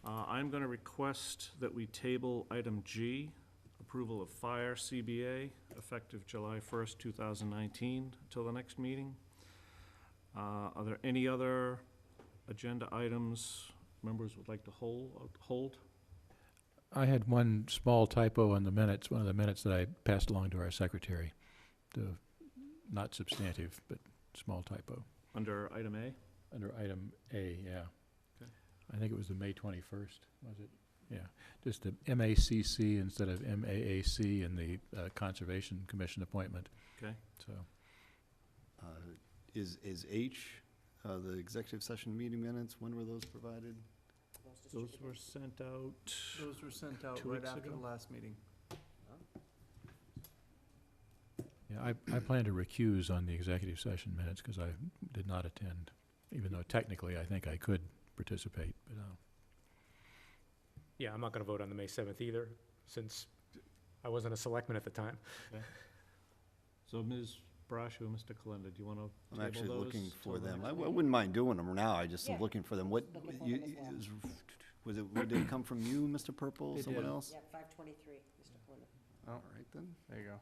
I'm going to request that we table item G, approval of fire CBA, effective July 1st, 2019, until the next meeting. Are there any other agenda items members would like to hold? I had one small typo on the minutes, one of the minutes that I passed along to our secretary. Not substantive, but small typo. Under item A? Under item A, yeah. Okay. I think it was the May 21st, was it? Yeah, just the MACC instead of MAAC in the Conservation Commission appointment. Okay. So, Is H, the executive session meeting minutes, when were those provided? Those were sent out. Those were sent out 2 right weeks after ago? the last meeting. I plan to recuse on the executive session minutes because I did not attend, even though technically I think I could participate, but, Yeah, I'm not gonna vote on the May 7th either, since I wasn't a selectman at the time. So Ms. Brascio, Mr. Kalenda, do you want to I'm table actually those looking for till the them. next I meeting? wouldn't mind doing them now, I just am Yeah. looking for them. What, Looking for you, them as well. did it come from you, Mr. Purple, It someone did. else? Yeah, 523, Mr. Clinton. All right, then. There you go.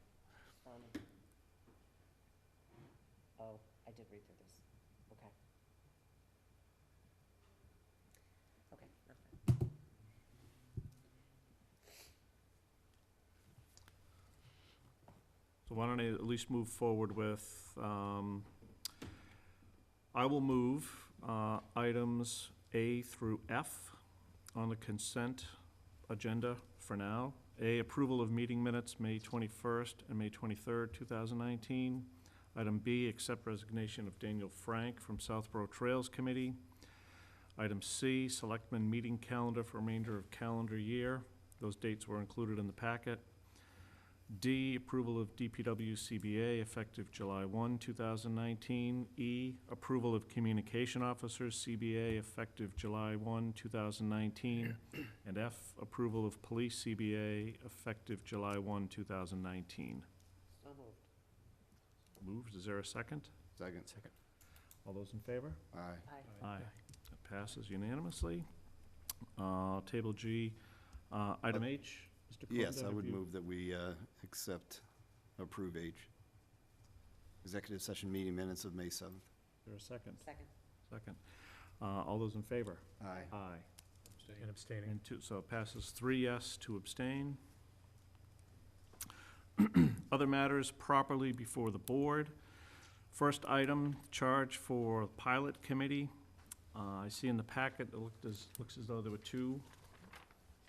Oh, I did read through this. Okay. Okay, that's fine. So why don't I at least move forward with, I will move items A through F on the consent agenda for now. A, approval of meeting minutes, May 21st and May 23rd, 2019. Item B, accept resignation of Daniel Frank from Southborough Trails Committee. Item C, selectmen meeting calendar for remainder of calendar year. Those dates were included in the packet. D, approval of DPW CBA effective July 1, 2019. E, approval of communication officers CBA effective July 1, 2019. And F, approval of police CBA effective July 1, 2019. So moved. Moved, is there a second? Second. All those in favor? Aye. Aye. Aye. That passes unanimously. Table G, item H, Mr. Yes, Kalenda, I have would you- move that we approve H. Executive session meeting minutes of May 7th. Is there a second? Second. Second. All those in favor? Aye. Aye. And abstaining. And two, so it passes 3 yes, 2 abstain. Other matters properly before the board. First item, charge for pilot committee. I see in the packet, it looks as though there were 2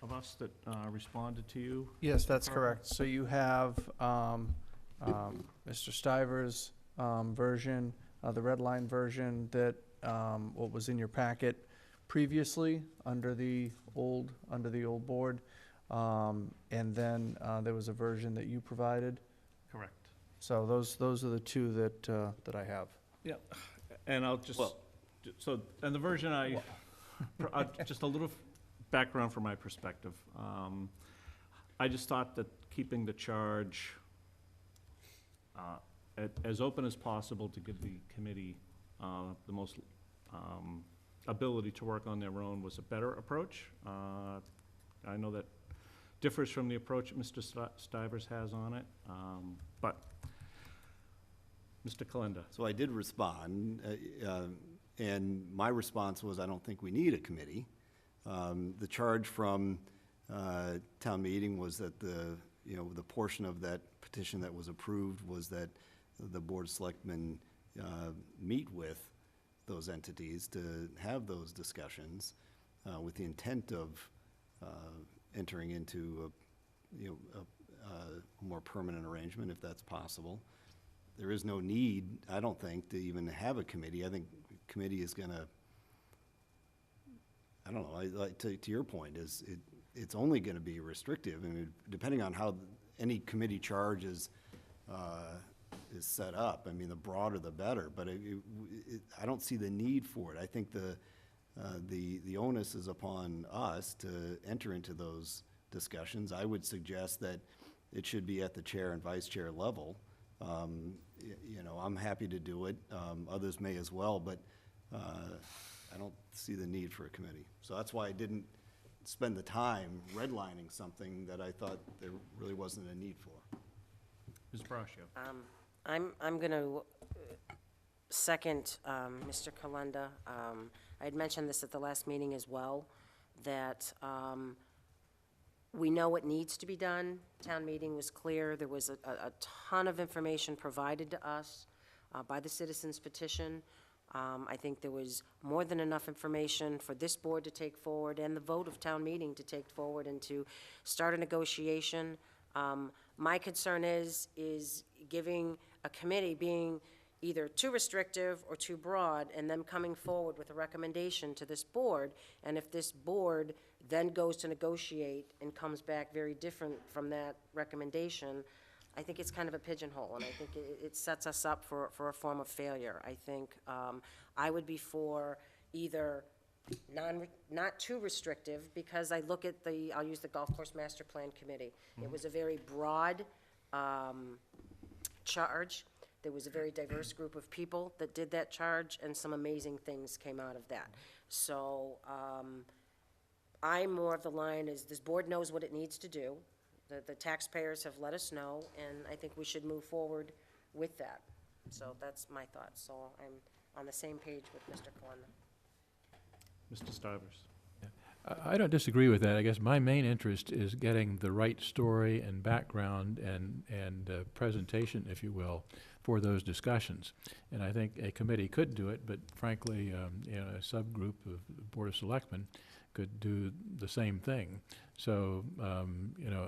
of us that responded to you. Yes, that's correct. So you have Mr. Stiver's version, the red line version that what was in your packet previously under the old board, and then there was a version that you provided. Correct. So those are the 2 that I have. Yeah, and I'll just, Well- so, and the version just a little background from my perspective. I just thought that keeping the charge as open as possible to give the committee the most ability to work on their own was a better approach. I know that differs from the approach that Mr. Stivers has on it, but Mr. Kalenda. So I did respond, and my response was, I don't think we need a committee. The charge from town meeting was that the portion of that petition that was approved was that the Board of Selectmen meet with those entities to have those discussions with the intent of entering into a more permanent arrangement, if that's possible. There is no need, I don't think, to even have a committee. I think the committee is gonna, I don't know, to your point, it's only gonna be restrictive. I mean, depending on how any committee charge is set up, I mean, the broader the better, but I don't see the need for it. I think the onus is upon us to enter into those discussions. I would suggest that it should be at the chair and vice chair level. I'm happy to do it, others may as well, but I don't see the need for a committee. So that's why I didn't spend the time redlining something that I thought there really wasn't a need for. Ms. Brascio. I'm going to second Mr. Kalenda. I had mentioned this at the last meeting as well, that we know what needs to be done. Town meeting was clear. There was a ton of information provided to us by the citizens petition. I think there was more than enough information for this board to take forward and the vote of town meeting to take forward and to start a negotiation. My concern is giving a committee being either too restrictive or too broad, and them coming forward with a recommendation to this board, and if this board then goes to negotiate and comes back very different from that recommendation, I think it's kind of a pigeonhole, and I think it sets us up for a form of failure. I think I would be for either not too restrictive, because I look at I'll use the Golf Course Master Plan Committee. It was a very broad charge. There was a very diverse group of people that did that charge, and some amazing things came out of that. So I'm more of the line is this board knows what it needs to do. The taxpayers have let us know, and I think we should move forward with that. So that's my thoughts. So I'm on the same page with Mr. Kalenda. Mr. Stivers. I don't disagree with that. I guess my main interest is getting the right story and background and presentation, if you will, for those discussions. And I think a committee could do it, but frankly, a subgroup of the Board of Selectmen could do the same thing. So,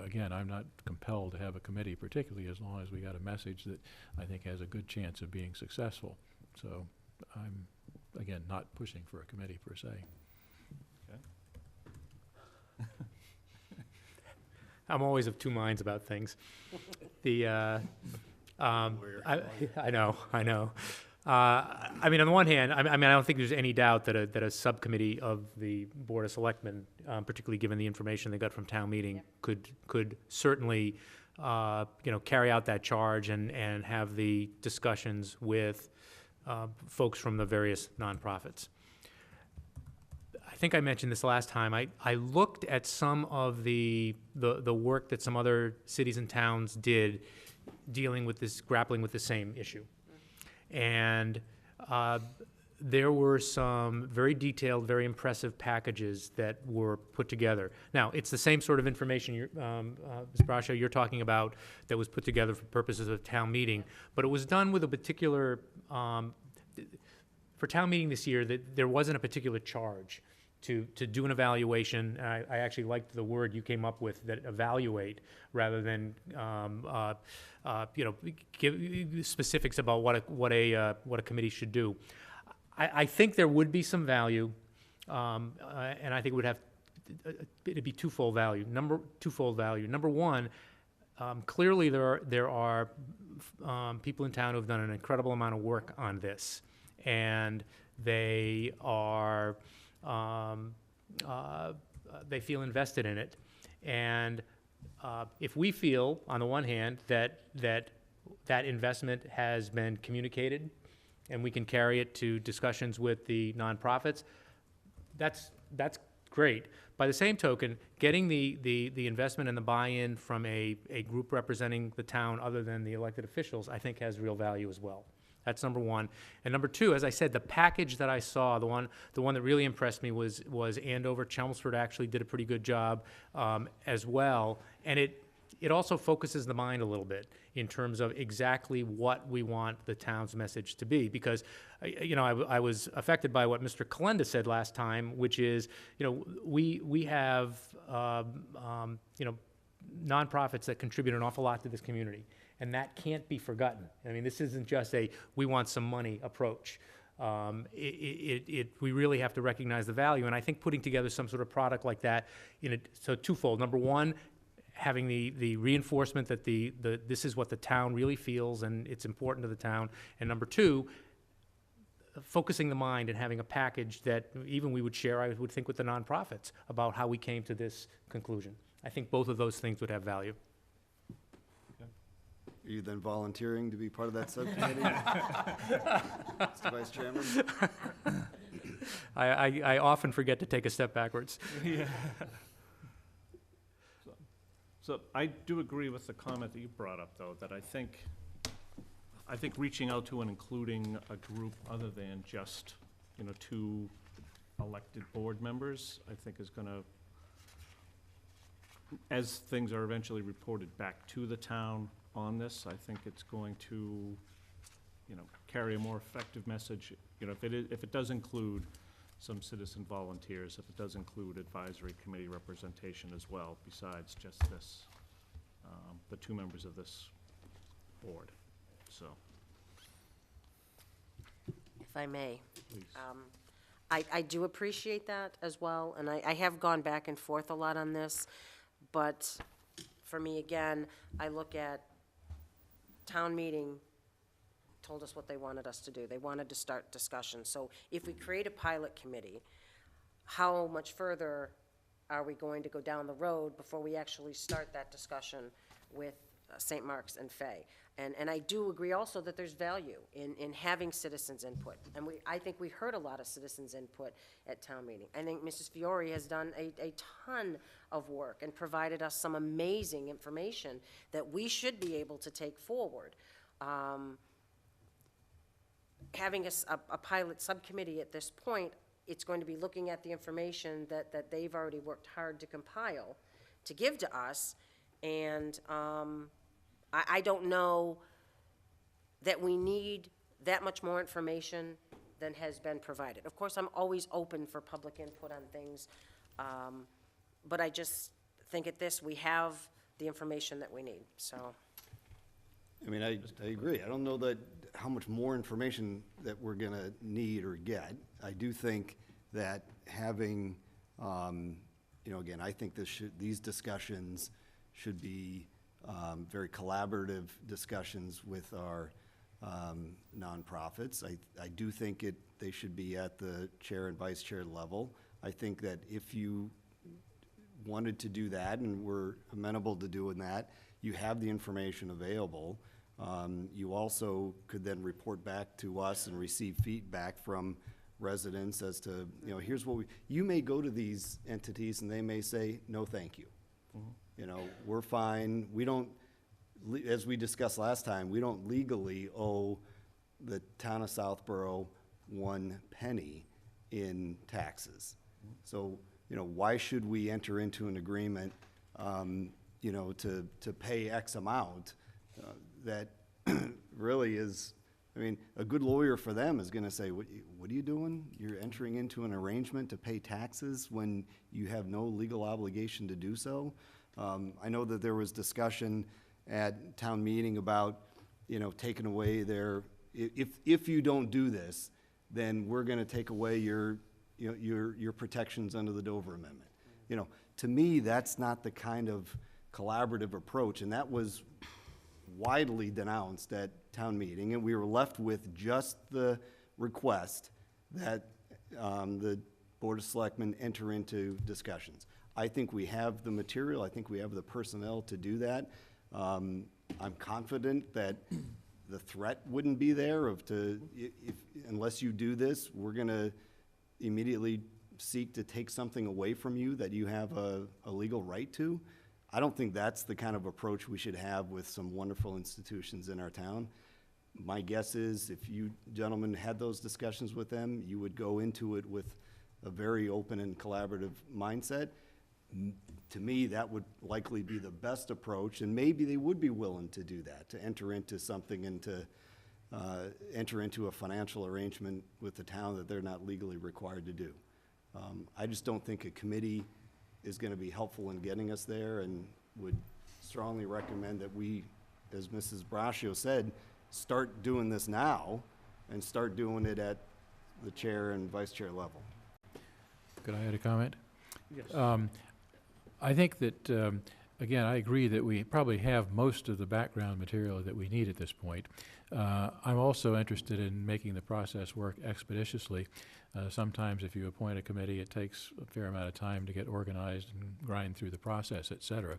again, I'm not compelled to have a committee, particularly as long as we got a message that I think has a good chance of being successful. So I'm, again, not pushing for a committee per se. I'm always of two minds about things. I know. I mean, on the one hand, I don't think there's any doubt that a subcommittee of the Board of Selectmen, particularly given the information they got from town meeting, could certainly, carry out that charge and have the discussions with folks from the various nonprofits. I think I mentioned this last time. I looked at some of the work that some other cities and towns did dealing with this, grappling with the same issue. And there were some very detailed, very impressive packages that were put together. Now, it's the same sort of information, Ms. Brascio, you're talking about that was put together for purposes of town meeting, but it was done with a particular, for town meeting this year, that there wasn't a particular charge to do an evaluation. I actually liked the word you came up with, that evaluate, rather than give specifics about what a committee should do. I think there would be some value, and I think it would have it'd be twofold value. Number one, clearly there are people in town who have done an incredible amount of work on this, and they are. They feel invested in it, and if we feel, on the one hand, that investment has been communicated, and we can carry it to discussions with the nonprofits, that's great. By the same token, getting the investment and the buy-in from a group representing the town other than the elected officials, I think has real value as well. That's number one. And number two, as I said, the package that I saw, the one that really impressed me was Andover. Chelmsford actually did a pretty good job as well. And it also focuses the mind a little bit in terms of exactly what we want the town's message to be. Because, I was affected by what Mr. Kalenda said last time, which is, we have, nonprofits that contribute an awful lot to this community. And that can't be forgotten. I mean, this isn't just a we want some money approach. We really have to recognize the value. And I think putting together some sort of product like that, so twofold. Number one, having the reinforcement that this is what the town really feels and it's important to the town. And number two, focusing the mind and having a package that even we would share, I would think, with the nonprofits about how we came to this conclusion. I think both of those things would have value. Are you then volunteering to be part of that subcommittee? Mr. Vice Chairman? I often forget to take a step backwards. Yeah. So I do agree with the comment that you brought up, though, that I think reaching out to and including a group other than just, two elected board members, I think is gonna, as things are eventually reported back to the town on this, I think it's going to, carry a more effective message. If it does include some citizen volunteers, if it does include advisory committee representation as well, besides just this, the two members of this board, so. If I may. Please. I do appreciate that as well, and I have gone back and forth a lot on this, but for me, again, I look at town meeting told us what they wanted us to do. They wanted to start discussion. So if we create a pilot committee, how much further are we going to go down the road before we actually start that discussion with St. Mark's and Fay? And I do agree also that there's value in having citizens' input. And I think we heard a lot of citizens' input at town meeting. I think Mrs. Fiore has done a ton of work and provided us some amazing information that we should be able to take forward. Having a pilot subcommittee at this point, it's going to be looking at the information that they've already worked hard to compile, to give to us, and I don't know that we need that much more information than has been provided. Of course, I'm always open for public input on things, but I just think at this, we have the information that we need, so. I mean, I agree. I don't know that how much more information that we're gonna need or get. I do think that having, again, I think these discussions should be very collaborative discussions with our nonprofits. I do think they should be at the chair and vice chair level. I think that if you wanted to do that and were amenable to doing that, you have the information available. You also could then report back to us and receive feedback from residents as to, here's what you may go to these entities and they may say, no, thank you. We're fine. We don't, as we discussed last time, we don't legally owe the town of Southborough 1 penny in taxes. So, why should we enter into an agreement, to pay X amount that really is, a good lawyer for them is gonna say, what are you doing? You're entering into an arrangement to pay taxes when you have no legal obligation to do so? I know that there was discussion at town meeting about, taking away if you don't do this, then we're gonna take away your protections under the Dover Amendment. To me, that's not the kind of collaborative approach, and that was widely denounced at town meeting, and we were left with just the request that the Board of Selectmen enter into discussions. I think we have the material, I think we have the personnel to do that. I'm confident that the threat wouldn't be there unless you do this, we're gonna immediately seek to take something away from you that you have a legal right to. I don't think that's the kind of approach we should have with some wonderful institutions in our town. My guess is if you gentlemen had those discussions with them, you would go into it with a very open and collaborative mindset. To me, that would likely be the best approach, and maybe they would be willing to do that, to enter into something and to enter into a financial arrangement with the town that they're not legally required to do. I just don't think a committee is gonna be helpful in getting us there, and would strongly recommend that we, as Mrs. Braccio said, start doing this now and start doing it at the chair and vice chair level. Could I add a comment? Yes. I think that, again, I agree that we probably have most of the background material that we need at this point. I'm also interested in making the process work expeditiously. Sometimes if you appoint a committee, it takes a fair amount of time to get organized and grind through the process, et cetera.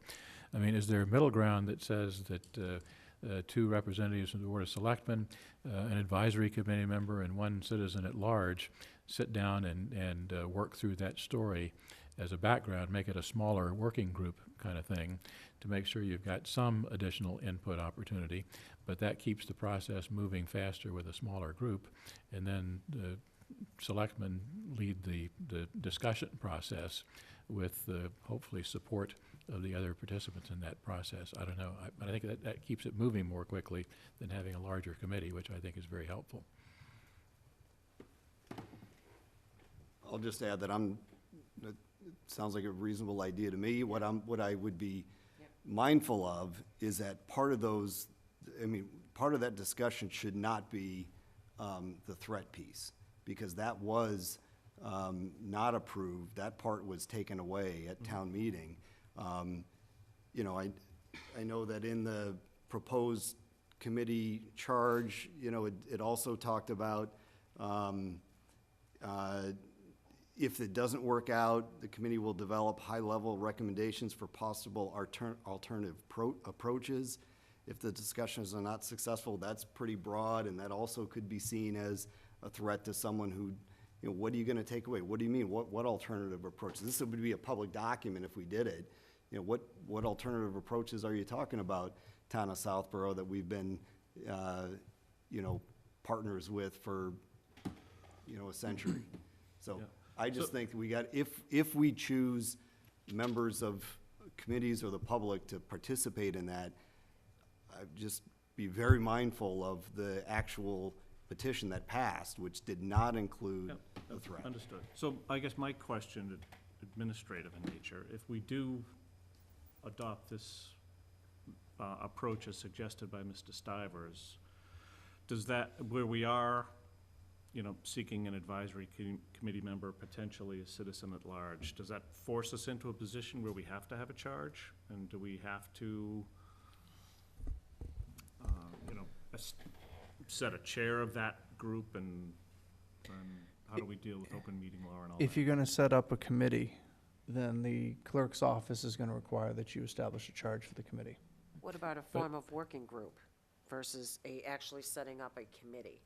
Is there a middle ground that says that 2 representatives from the Board of Selectmen, an advisory committee member, and 1 citizen at large sit down and work through that story as a background, make it a smaller working group kind of thing to make sure you've got some additional input opportunity, but that keeps the process moving faster with a smaller group, and then the selectmen lead the discussion process with hopefully support of the other participants in that process. I don't know, but I think that keeps it moving more quickly than having a larger committee, which I think is very helpful. I'll just add that it sounds like a reasonable idea to me. What I would be mindful of is that part of that discussion should not be the threat piece, because that was not approved. That part was taken away at town meeting. I know that in the proposed committee charge, you know, it also talked about, if it doesn't work out, the committee will develop high-level recommendations for possible alternative approaches. If the discussions are not successful, that's pretty broad, and that also could be seen as a threat to someone who, you know, what are you gonna take away? What do you mean? What alternative approaches? This would be a public document if we did it. You know, what alternative approaches are you talking about, town of Southborough, that we've been, you know, partners with for, you know, a century? So Yeah. I just think we got, if we choose members of committees or the public to participate in that, I'd just be very mindful of the actual petition that passed, which did not include Yep, the threat. Understood. So I guess my question, administrative in nature, if we do adopt this approach as suggested by Mr. Stivers, does that, where we are, you know, seeking an advisory committee member, potentially a citizen at large, does that force us into a position where we have to have a charge? And do we have to, you know, set a chair of that group, and how do we deal with open meeting law and all that? If you're gonna set up a committee, then the clerk's office is gonna require that you establish a charge for the committee. What about a form of working group versus actually setting up a committee?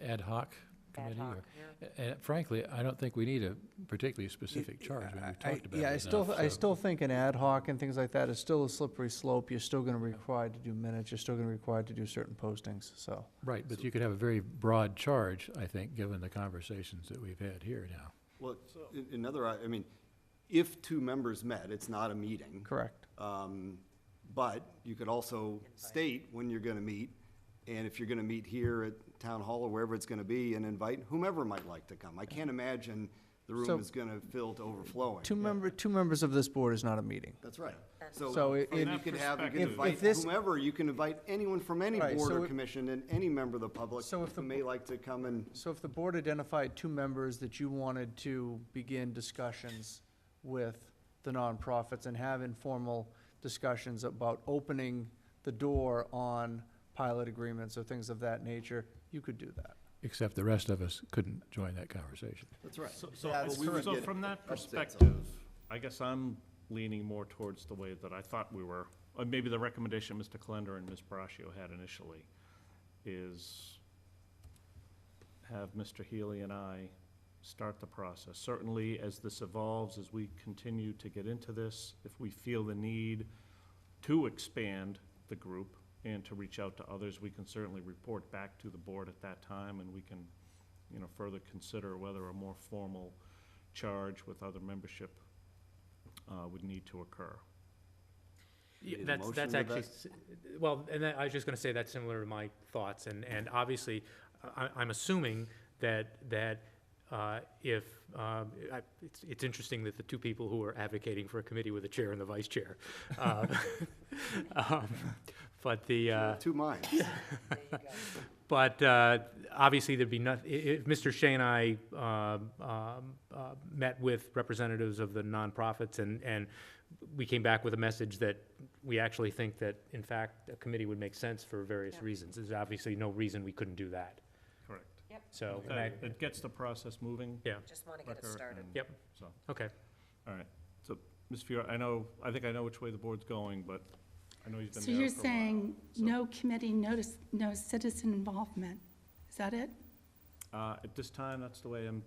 Ad hoc Ad committee? hoc, And frankly, I don't think we need a particularly specific charge. I mean, we've talked about it Yeah, I enough, still think an ad hoc and things like that is still a slippery slope. You're still gonna be required to do minutes, you're still gonna be required to do certain postings, so. Right, but you could have a very broad charge, I think, given the conversations that we've had here now. Well, another, I mean, if two members met, it's not a meeting. Correct. But you could also state when you're gonna meet, and if you're gonna meet here at Town Hall or wherever it's gonna be, and invite whomever might like to come. I can't imagine the So- room is gonna fill to overflowing. Two members of this board is not a meeting. That's right. So So, it- and it- you could have, you If- can if invite this- whomever, you can invite anyone from any Right, board so or it- commission and any member of the public So if who may like to come and, So if the board identified two members that you wanted to begin discussions with the nonprofits and have informal discussions about opening the door on pilot agreements or things of that nature, you could do that. Except the rest of us couldn't join that conversation. that's right. That's we would correct. So get from that upset, so. perspective, I guess I'm leaning more towards the way that I thought we were, or maybe the recommendation Mr. Kalender and Ms. Braccio had initially, is have Mr. Healy and I start the process. Certainly, as this evolves, as we continue to get into this, if we feel the need to expand the group and to reach out to others, we can certainly report back to the board at that time, and we can, you know, further consider whether a more formal charge with other membership would need to occur. Yeah, Need a that's motion with actually, that? well, and I was just gonna say that's similar to my thoughts, and obviously, I'm assuming that if, it's interesting that the two people who are advocating for a committee with a chair and the vice chair. But the, Two minds. but obviously, there'd be if Mr. Shea and I met with representatives of the nonprofits and we came back with a message that we actually think that, in fact, a committee would make sense for various reasons. There's obviously no reason we couldn't do that, Correct. so. and I- It gets the process moving. Yeah, Just want to get it quicker, started. and Yep. So, okay. all right. So, Ms. Fiore, I think I know which way the board's going, but I know you've been So there you're for a while, saying so- no committee, no citizen involvement? Is that it? At this time, that's the way I'm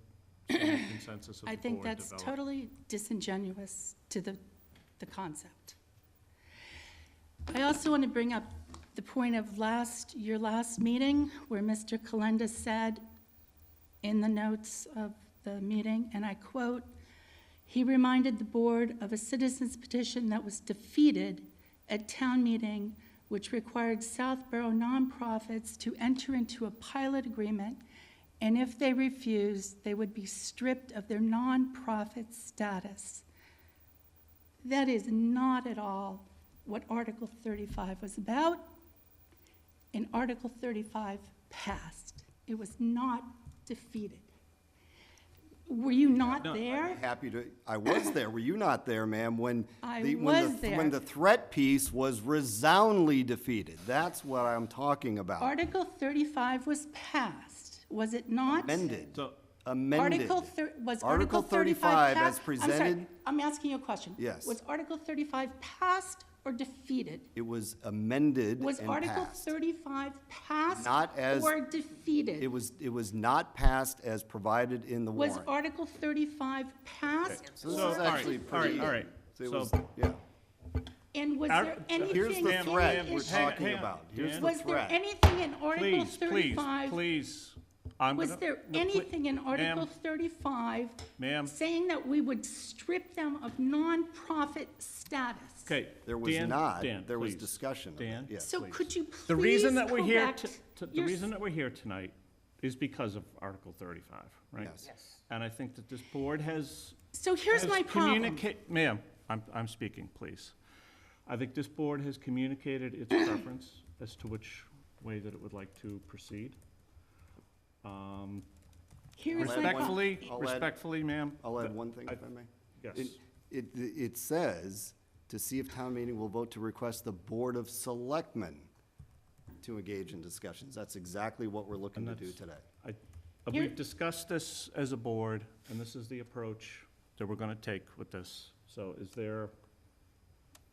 seeing the consensus of the I board think that's develop. totally disingenuous to the concept. I also want to bring up the point of your last meeting, where Mr. Kalenda said in the notes of the meeting, and I quote, "He reminded the board of a citizen's petition that was defeated at town meeting, which required Southborough nonprofits to enter into a pilot agreement, and if they refused, they would be stripped of their nonprofit status." That is not at all what Article 35 was about, and Article 35 passed. It was not defeated. Were you not No, there? Happy to, I was there. Were you not there, ma'am, when I the, was there. when the threat piece was resoundingly defeated? That's what I'm talking about. Article 35 was passed, was it not? Amended. So, Amended. Was Article Article 35 35 as passed? I'm sorry, presented, I'm asking you a question. Yes. Was Article 35 passed or defeated? it was amended Was and Article passed. 35 passed Not as- or defeated? It was not passed as provided in the Was warrant. Article 35 passed? So this So, is all right, actually all right, pretty. all right. So it So- was, yeah. And was Ar- there Here's anything the in threat the we're issue? talking hang on, about. Here's Dan. the Was there threat. anything in Article please, 35? please. I'm Was gonna- there no, anything in Article Ma'am, 35 Ma'am. saying that we would strip them of nonprofit status? Okay. There was Dan, not. Dan, There was please. discussion of Dan? that, yes. So please. could you please The reason that we're here, correct the your reason that we're here tonight is because of Article 35, right? Yes. And I think that this board has. So here's has my problem. Ma'am, I'm speaking, please. I think this board has communicated its preference as to which way that it would like to proceed. Here is my problem. Respectfully, ma'am. I'll add that- one thing, if I may. Yes. It says to see if town meeting will vote to request the Board of Selectmen to engage in discussions. That's exactly what we're looking to And do that's- today. Here- We've discussed this as a board, and this is the approach that we're gonna take with this. So is there,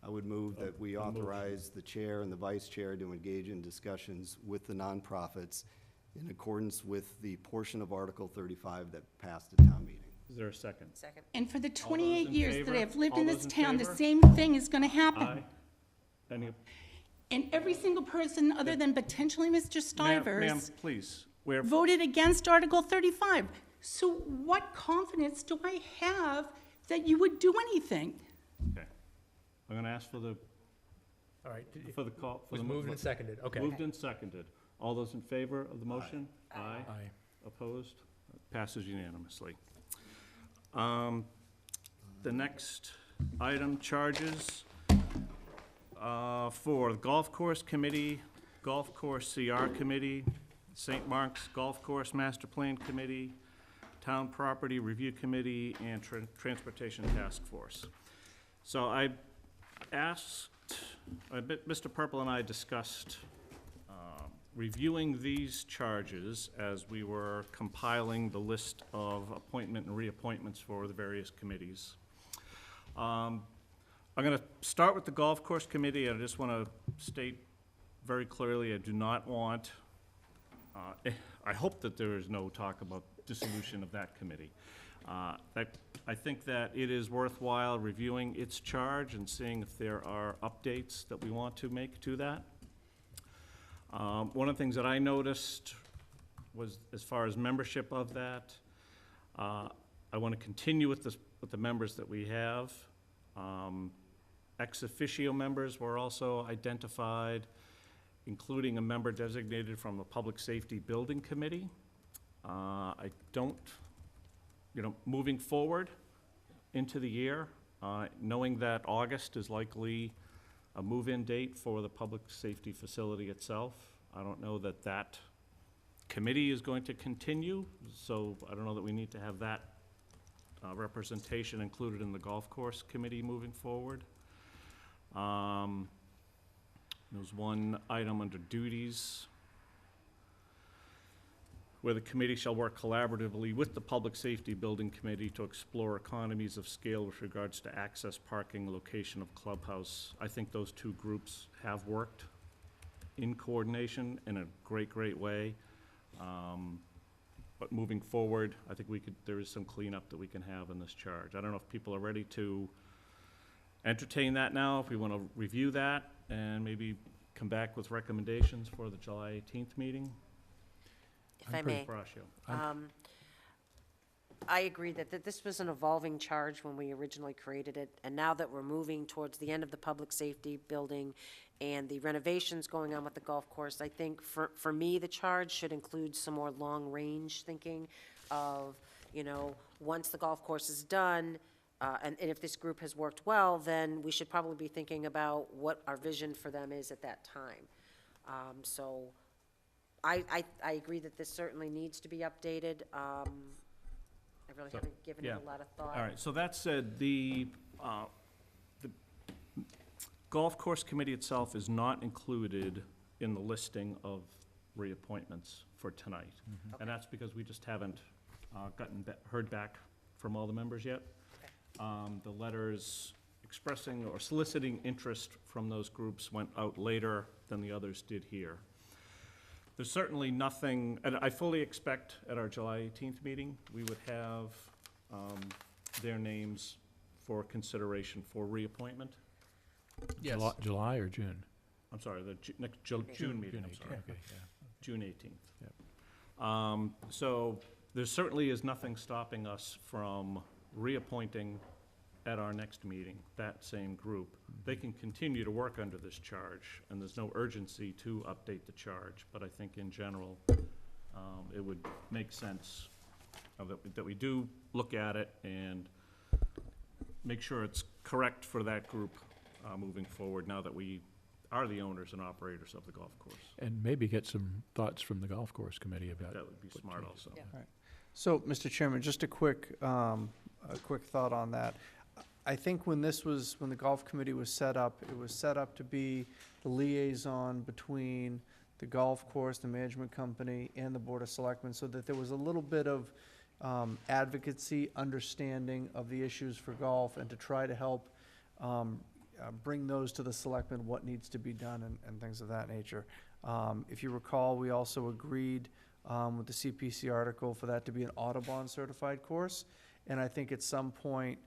I would move that we a motion. authorize the chair and the vice chair to engage in discussions with the nonprofits in accordance with the portion of Article 35 that passed at town meeting. is there a second? Second. And for the All those 28 in years that favor? I've lived All in those this in town, the favor? same thing is gonna happen. Aye. Any, And every single person, other than potentially Mr. ma'am, Stivers, please, we're, voted against Article 35. So what confidence do I have that you would do anything? okay. I'm gonna ask for the, All right, for the call. for was the moved and seconded, okay. Moved and seconded. All those in favor of the motion? Aye. Aye. Opposed? Passes unanimously. The next item, charges for the Golf Course Committee, Golf Course CR Committee, St. Mark's Golf Course Master Plan Committee, Town Property Review Committee, and Transportation Task Force. So I asked, Mr. Purple and I discussed reviewing these charges as we were compiling the list of appointment and reappointments for the various committees. I'm going to start with the Golf Course Committee. I just want to state very clearly, I do not want, I hope that there is no talk about dissolution of that committee. I think that it is worthwhile reviewing its charge and seeing if there are updates that we want to make to that. One of the things that I noticed was, as far as membership of that, I want to continue with the members that we have. Ex officio members were also identified, including a member designated from the Public Safety Building Committee. I don't, moving forward into the year, knowing that August is likely a move-in date for the public safety facility itself, I don't know that that committee is going to continue, so I don't know that we need to have that representation included in the golf course committee moving forward. There's one item under duties where the committee shall work collaboratively with the Public Safety Building Committee to explore economies of scale with regards to access, parking, location of clubhouse. I think those two groups have worked in coordination in a great way. But moving forward, I think there is some cleanup that we can have in this charge. I don't know if people are ready to entertain that now, if we want to review that and maybe come back with recommendations for the July 18th meeting. If I may. Braccio. I agree that this was an evolving charge when we originally created it, and now that we're moving towards the end of the public safety building and the renovations going on with the golf course, I think for me, the charge should include some more long-range thinking of, once the golf course is done, and if this group has worked well, then we should probably be thinking about what our vision for them is at that time. So I agree that this certainly needs to be updated. I really So, haven't given it yeah. a lot of thought. All right, so that said, the golf course committee itself is not included in the listing of reappointments for tonight. And that's because we just haven't heard back from all the members yet. The letters expressing or soliciting interest from those groups went out later than the others did here. There's certainly nothing, and I fully expect at our July 18th meeting, we would have their names for consideration for reappointment. July or June? I'm sorry, the next June meeting, I'm sorry, Okay, yeah. June 18th. Yep. So there certainly is nothing stopping us from reappointing at our next meeting, that same group. They can continue to work under this charge, and there's no urgency to update the charge, but I think in general, it would make sense that we do look at it and make sure it's correct for that group moving forward, now that we are the owners and operators of the golf course. And maybe get some thoughts from the golf course committee about. That would be what smart changes. also. Yeah. So, Mr. Chairman, just a quick thought on that. I think when the golf committee was set up, it was set up to be the liaison between the golf course, the management company, and the Board of Selectmen, so that there was a little bit of advocacy, understanding of the issues for golf, and to try to help bring those to the selectmen, what needs to be done, and things of that nature. If you recall, we also agreed with the CPC article for that to be an Audubon certified course, and I think at some point,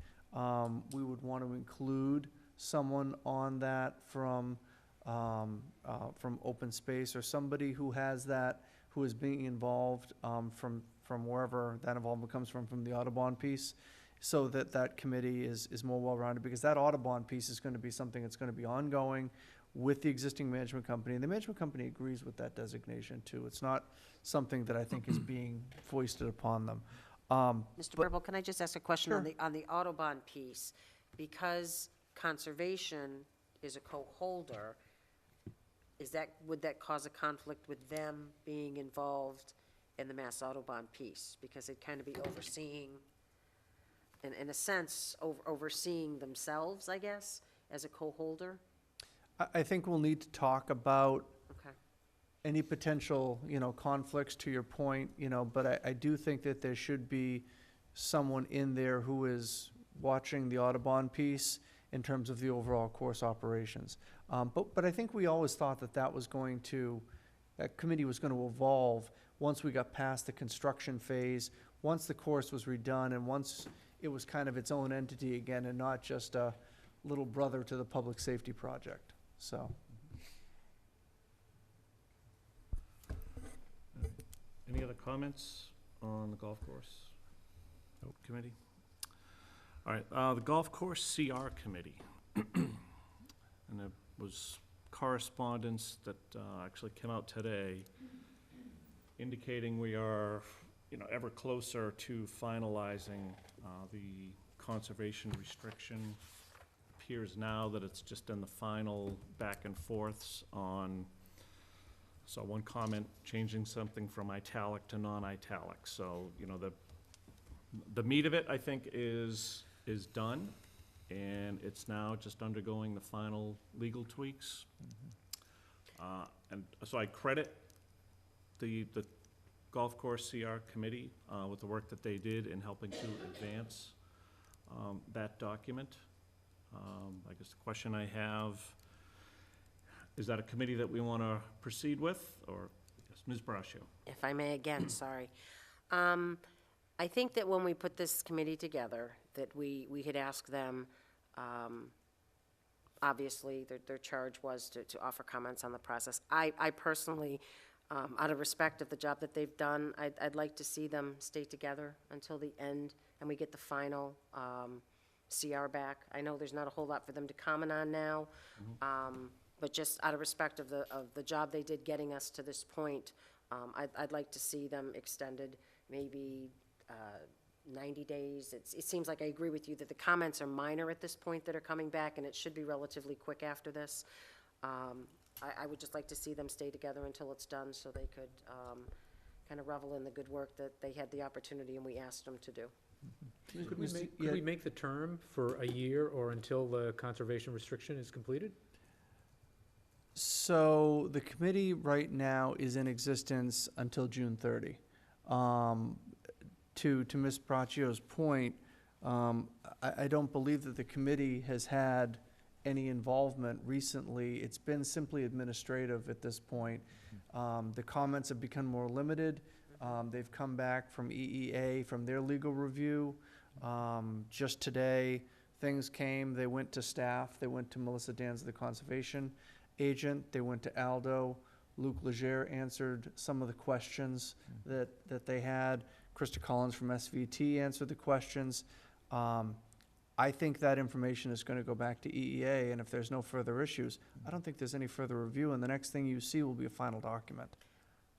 we would want to include someone on that from open space, or somebody who has that, who is being involved from wherever that involvement comes from the Audubon piece, so that that committee is more well-rounded, because that Audubon piece is going to be something that's going to be ongoing with the existing management company, and the management company agrees with that designation too. It's not something that I think is being foisted upon them. Mr. Burble, can I just ask a question Sure. on the Audubon piece? Because conservation is a co-holder, would that cause a conflict with them being involved in the Mass Audubon piece? Because they'd kind of be overseeing, in a sense, overseeing themselves, I guess, as a co-holder? I think we'll need to talk about Okay. any potential, conflicts, to your point, but I do think that there should be someone in there who is watching the Audubon piece in terms of the overall course operations. But I think we always thought that committee was going to evolve once we got past the construction phase, once the course was redone, and once it was kind of its own entity again, and not just a little brother to the public safety project, so. Any other comments on the golf course committee? All right, the golf course CR committee. And there was correspondence that actually came out today indicating we are, ever closer to finalizing the conservation restriction. Appears now that it's just in the final back and forths on, so one comment changing something from italic to non-italic. So, the meat of it, I think, is done, and it's now just undergoing the final legal tweaks. And so I credit the golf course CR committee with the work that they did in helping to advance that document. I guess the question I have, is that a committee that we want to proceed with, or, yes, Ms. Brascio? If I may again, sorry. I think that when we put this committee together, that we had asked them, obviously, their charge was to offer comments on the process. I personally, out of respect of the job that they've done, I'd like to see them stay together until the end, and we get the final CR back. I know there's not a whole lot for them to comment on now, but just out of respect of the job they did getting us to this point, I'd like to see them extended, maybe 90 days. It seems like I agree with you that the comments are minor at this point that are coming back, and it should be relatively quick after this. I would just like to see them stay together until it's done, so they could kind of revel in the good work that they had the opportunity and we asked them to do. Could we Mr. could we make the term for a year or until the conservation restriction is completed? So the committee right now is in existence until June 30. To Ms. Braccio's point, I don't believe that the committee has had any involvement recently. It's been simply administrative at this point. The comments have become more limited. They've come back from EEA, from their legal review. Just today, things came, they went to staff, they went to Melissa Danz, the conservation agent, they went to Aldo. Luke Leger answered some of the questions that they had. Krista Collins from SVT answered the questions. I think that information is going to go back to EEA, and if there's no further issues, I don't think there's any further review, and the next thing you see will be a final document.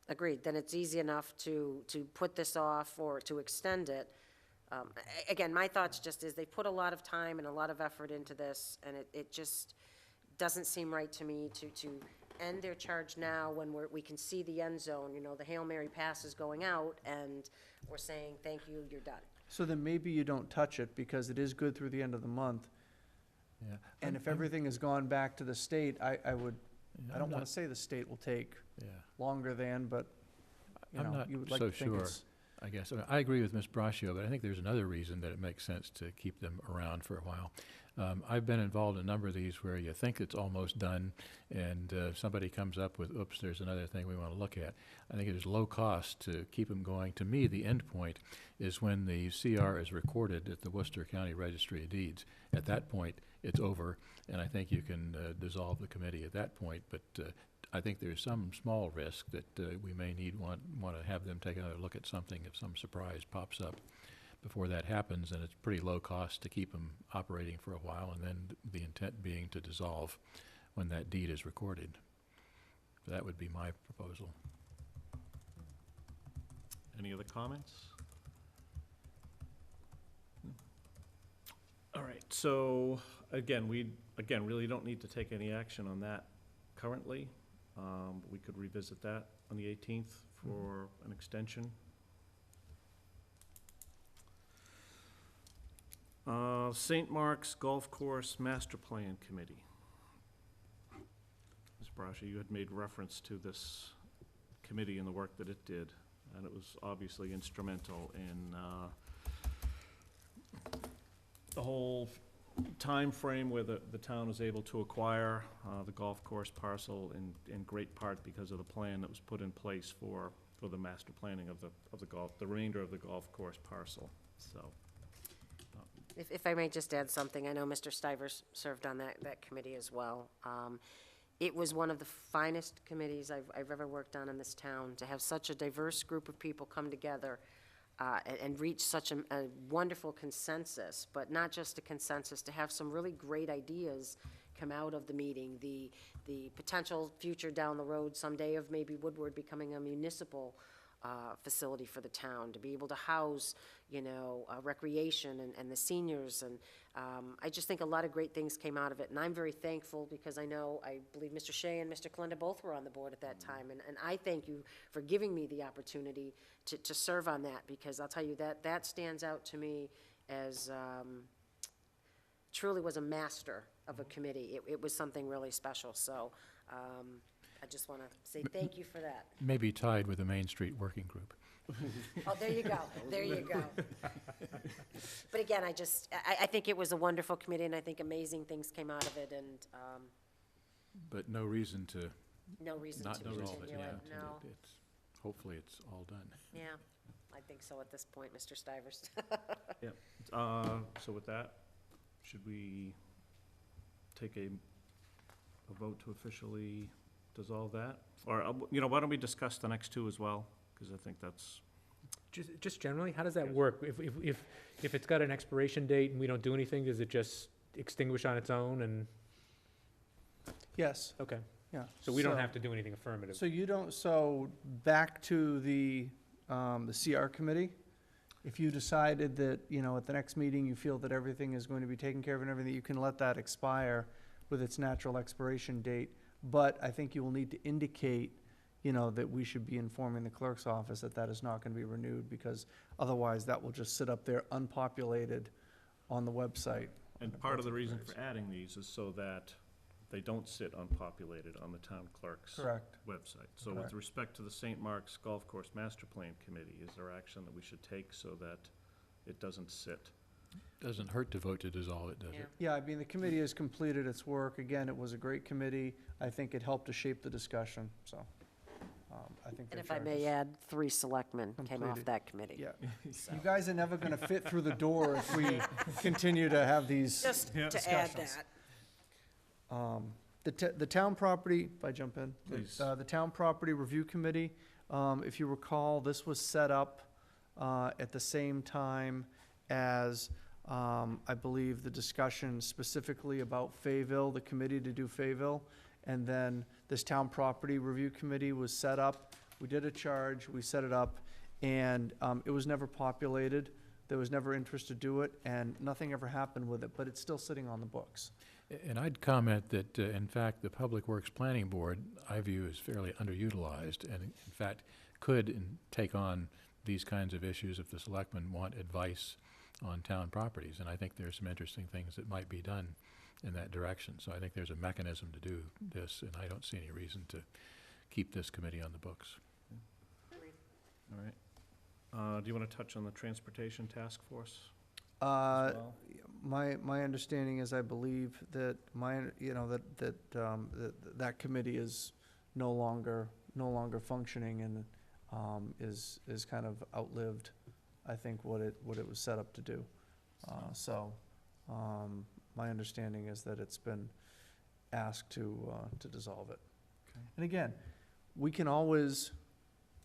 Agreed, then it's easy enough to put this off or to extend it. Again, my thoughts just is they put a lot of time and a lot of effort into this, and it just doesn't seem right to me to end their charge now when we can see the end zone, you know, the Hail Mary pass is going out, and we're saying, thank you, you're done. So then maybe you don't touch it, because it is good through the end of the month. Yeah. And if everything has gone back to the state, I don't I'm want not- to say the state will take Yeah. longer than, but, you I'm know, not you would like so to think sure. it's. I guess. I agree with Ms. Braccio, but I think there's another reason that it makes sense to keep them around for a while. I've been involved in a number of these where you think it's almost done, and somebody comes up with, oops, there's another thing we want to look at. I think it is low cost to keep them going. To me, the end point is when the CR is recorded at the Worcester County Registry of Deeds. At that point, it's over, and I think you can dissolve the committee at that point, but I think there's some small risk that we may want to have them take another look at something if some surprise pops up before that happens, and it's pretty low cost to keep them operating for a while, and then the intent being to dissolve when that deed is recorded. That would be my proposal. Any other comments? All right, so, again, we really don't need to take any action on that currently. But we could revisit that on the 18th for an extension. St. Mark's Golf Course Master Plan Committee. Ms. Brascia, you had made reference to this committee and the work that it did, and it was obviously instrumental in the whole time frame where the town was able to acquire the golf course parcel in great part because of the plan that was put in place for the master planning of the remainder of the golf course parcel, so. If I may just add something, I know Mr. Stivers served on that committee as well. It was one of the finest committees I've ever worked on in this town, to have such a diverse group of people come together and reach such a wonderful consensus, but not just a consensus, to have some really great ideas come out of the meeting. The potential future down the road someday of maybe Woodward becoming a municipal facility for the town, to be able to house, you know, recreation and the seniors, and I just think a lot of great things came out of it, and I'm very thankful, because I believe Mr. Shea and Mr. Kalenda both were on the board at that time, and I thank you for giving me the opportunity to serve on that, because I'll tell you that stands out to me as truly was a master of a committee. It was something really special, so I just want to say thank you for that. Maybe tied with the Main Street Working Group. Oh, there you go, there you go. But again, I think it was a wonderful committee, and I think amazing things came out of it, and But no reason to no reason not to dissolve it, continue yeah. it, no. Hopefully it's all done. Yeah, I think so at this point, Mr. Stivers. So with that, should we take a vote to officially dissolve that? Or, why don't we discuss the next two as well? Because I think that's, Just generally, how does that work? If it's got an expiration date and we don't do anything, does it just extinguish on its own and, Yes, okay. yeah. So we don't have to do anything affirmative? So you don't, so back to the CR committee, if you decided that, at the next meeting, you feel that everything is going to be taken care of and everything, you can let that expire with its natural expiration date. But I think you will need to indicate, you know, that we should be informing the clerk's office that that is not gonna be renewed, because otherwise that will just sit up there unpopulated on the website. And part of the reason for adding these is so that they don't sit unpopulated on the town clerk's Correct. website. So with Correct. respect to the St. Mark's Golf Course Master Plan Committee, is there action that we should take so that it doesn't sit? Doesn't hurt to vote to dissolve it, does it? Yeah, I mean, the committee has completed its work. Again, it was a great committee. I think it helped to shape the discussion, so, I think And their if I may charges- add, 3 selectmen came off Completed. that committee. Yeah. You guys are never gonna fit through the door if we continue to have these. Just to add discussions. that. The town property, if I jump in? Please. The Town Property Review Committee, if you recall, this was set up at the same time as, I believe, the discussion specifically about Fayville, the committee to do Fayville. And then this Town Property Review Committee was set up. We did a charge, we set it up, and it was never populated. There was never interest to do it, and nothing ever happened with it, but it's still sitting on the books. And I'd comment that, in fact, the Public Works Planning Board, I view as fairly underutilized, and in fact, could take on these kinds of issues if the selectmen want advice on town properties. And I think there's some interesting things that might be done in that direction. So I think there's a mechanism to do this, and I don't see any reason to keep this committee on the books. All right. Do you want to touch on the Transportation Task Force Uh, as well? My understanding is, I believe that that committee is no longer functioning and, is kind of outlived, I think, what it was set up to do. My understanding is that it's been asked to dissolve it. Okay. And again, we can always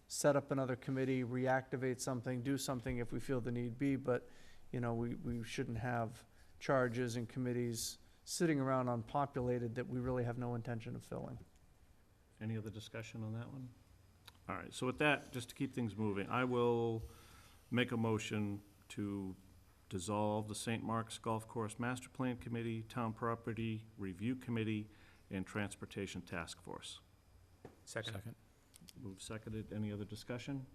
set up another committee, reactivate something, do something if we feel the need be, but, you know, we shouldn't have charges and committees sitting around unpopulated that we really have no intention of filling. Any other discussion on that one? All right, so with that, just to keep things moving, I will make a motion to dissolve the St. Mark's Golf Course Master Plan Committee, Town Property Review Committee, and Transportation Task Force. Second. Moved, seconded. Any other discussion?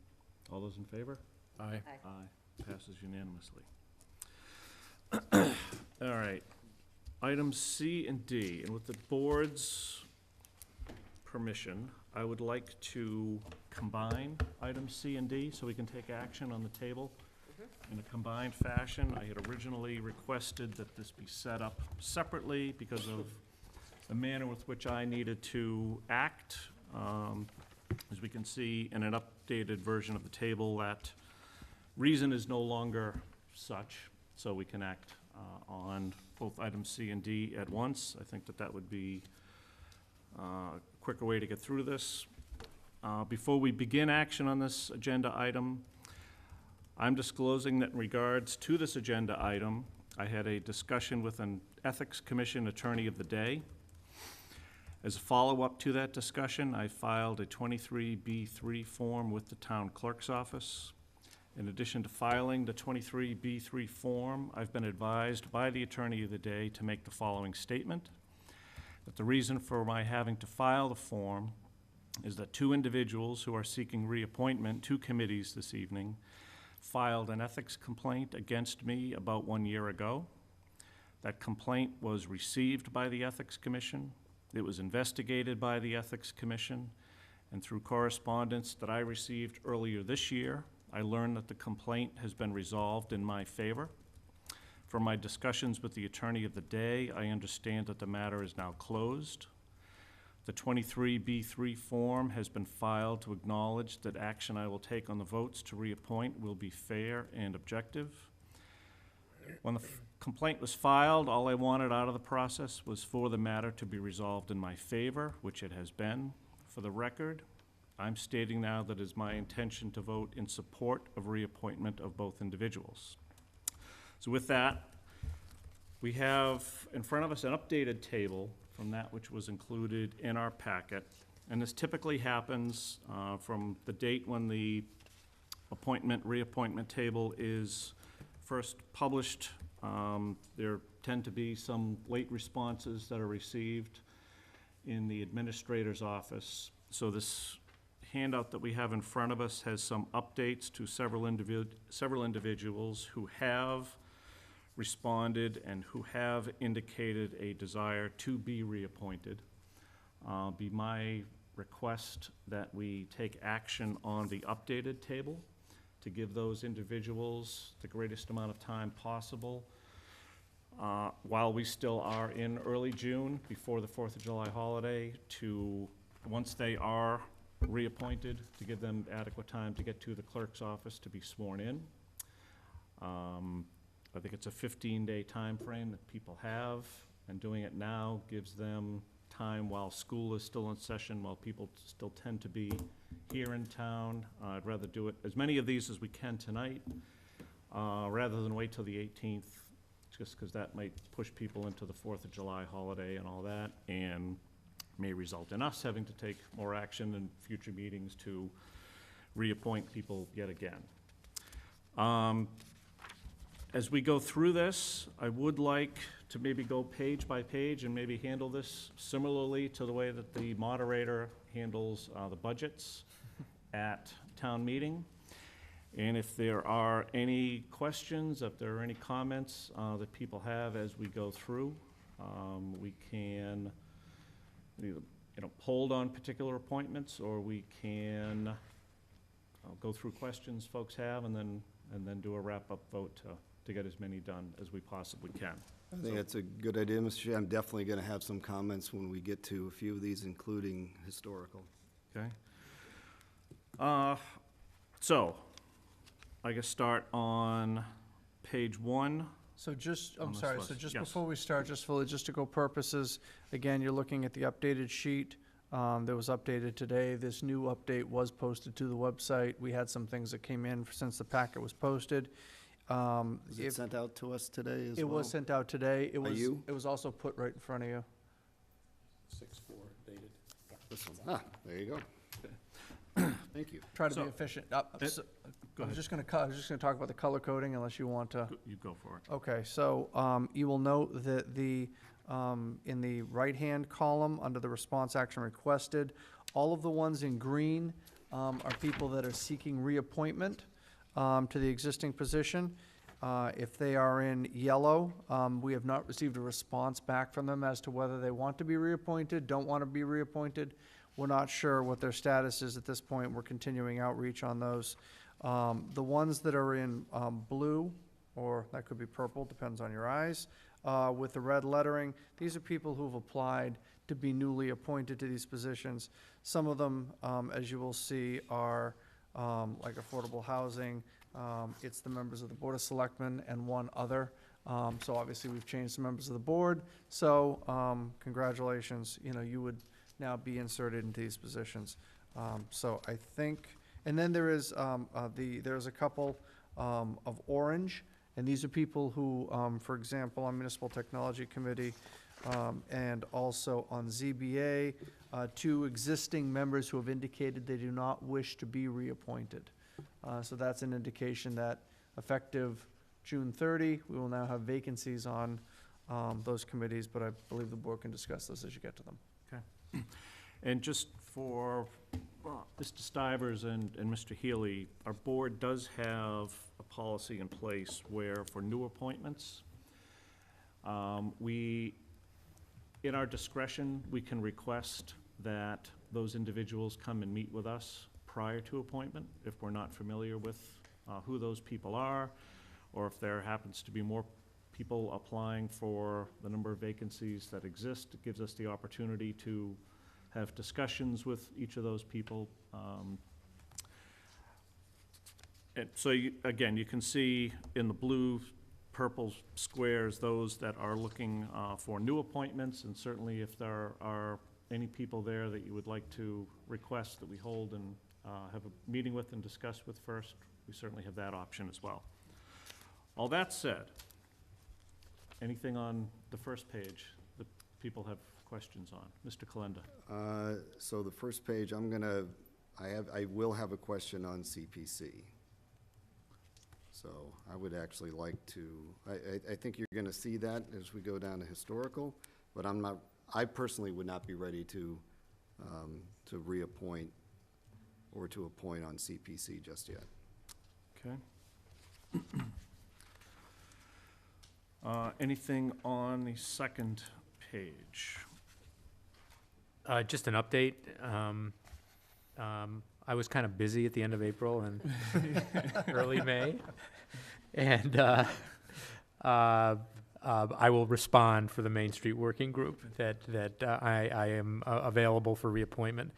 All those in favor? Aye. Aye. Passes unanimously. All right. Items C and D, and with the board's permission, I would like to combine items C and D so we can take action on the table in a combined fashion. I had originally requested that this be set up separately because of the manner with which I needed to act. As we can see in an updated version of the table, that reason is no longer such, so we can act on both items C and D at once. I think that would be a quicker way to get through this. Before we begin action on this agenda item, I'm disclosing that in regards to this agenda item, I had a discussion with an Ethics Commission Attorney of the Day. As a follow-up to that discussion, I filed a 23B3 form with the town clerk's office. In addition to filing the 23B3 form, I've been advised by the Attorney of the Day to make the following statement: that the reason for my having to file the form is that 2 individuals who are seeking reappointment to committees this evening filed an ethics complaint against me about 1 year ago. That complaint was received by the Ethics Commission. It was investigated by the Ethics Commission, and through correspondence that I received earlier this year, I learned that the complaint has been resolved in my favor. From my discussions with the Attorney of the Day, I understand that the matter is now closed. The 23B3 form has been filed to acknowledge that action I will take on the votes to reappoint will be fair and objective. When the complaint was filed, all I wanted out of the process was for the matter to be resolved in my favor, which it has been. For the record, I'm stating now that it is my intention to vote in support of reappointment of both individuals. So with that, we have in front of us an updated table from that which was included in our packet. And this typically happens from the date when the reappointment table is first published. There tend to be some late responses that are received in the administrator's office. So this handout that we have in front of us has some updates to several individuals who have responded and who have indicated a desire to be reappointed. Be my request that we take action on the updated table to give those individuals the greatest amount of time possible while we still are in early June, before the 4th of July holiday, to, once they are reappointed, to give them adequate time to get to the clerk's office to be sworn in. I think it's a 15-day time frame that people have, and doing it now gives them time while school is still in session, while people still tend to be here in town. I'd rather do it, as many of these as we can tonight, rather than wait till the 18th, just because that might push people into the 4th of July holiday and all that, and may result in us having to take more action in future meetings to reappoint people yet again. As we go through this, I would like to maybe go page by page and maybe handle this similarly to the way that the moderator handles the budgets at town meeting. And if there are any questions, if there are any comments that people have as we go through, we can either, hold on particular appointments, or we can go through questions folks have, and then do a wrap-up vote to get as many done as we possibly can. I think that's a good idea, Mr. Chair. I'm definitely going to have some comments when we get to a few of these, including historical. Okay. So, I guess start on page 1. So just, On I'm this sorry, list, so just yes. before we start, just for logistical purposes, again, you're looking at the updated sheet that was updated today. This new update was posted to the website. We had some things that came in since the packet was posted. Was it sent out to us today as well? It was sent out today. It By was, you? it was also put right in front of you. 6/4 dated. This one. Ah, there you go. Thank you. Try to be So, efficient. go I was ahead. just gonna talk about the color coding unless you want to. You go for it. Okay, so you will note that in the right-hand column, under the response action requested, all of the ones in green are people that are seeking reappointment to the existing position. If they are in yellow, we have not received a response back from them as to whether they want to be reappointed, don't want to be reappointed. We're not sure what their status is at this point. We're continuing outreach on those. The ones that are in blue, or that could be purple, depends on your eyes, with the red lettering, these are people who've applied to be newly appointed to these positions. Some of them, as you will see, are like affordable housing. It's the members of the Board of Selectmen and one other. So obviously, we've changed the members of the board. So congratulations, you would now be inserted into these positions. So I think, and then there is there's a couple of orange, and these are people who, for example, on Municipal Technology Committee and also on ZBA, 2 existing members who have indicated they do not wish to be reappointed. So that's an indication that effective June 30, we will now have vacancies on those committees, but I believe the board can discuss this as you get to them. And just for Mr. Stivers and Mr. Healy, our board does have a policy in place where for new appointments, in our discretion, we can request that those individuals come and meet with us prior to appointment if we're not familiar with who those people are, or if there happens to be more people applying for the number of vacancies that exist. It gives us the opportunity to have discussions with each of those people. And so, again, you can see in the blue, purple squares, those that are looking for new appointments, and certainly if there are any people there that you would like to request that we hold and have a meeting with and discuss with first, we certainly have that option as well. All that said, anything on the first page that people have questions on? Mr. Kalenda. So the first page, I will have a question on CPC. So I would actually like to, I think you're gonna see that as we go down to historical, but I personally would not be ready to reappoint or to appoint on CPC just yet. Okay. Anything on the second page? Just an update. I was kind of busy at the end of April and early May. And I will respond for the Main Street Working Group that I am available for reappointment.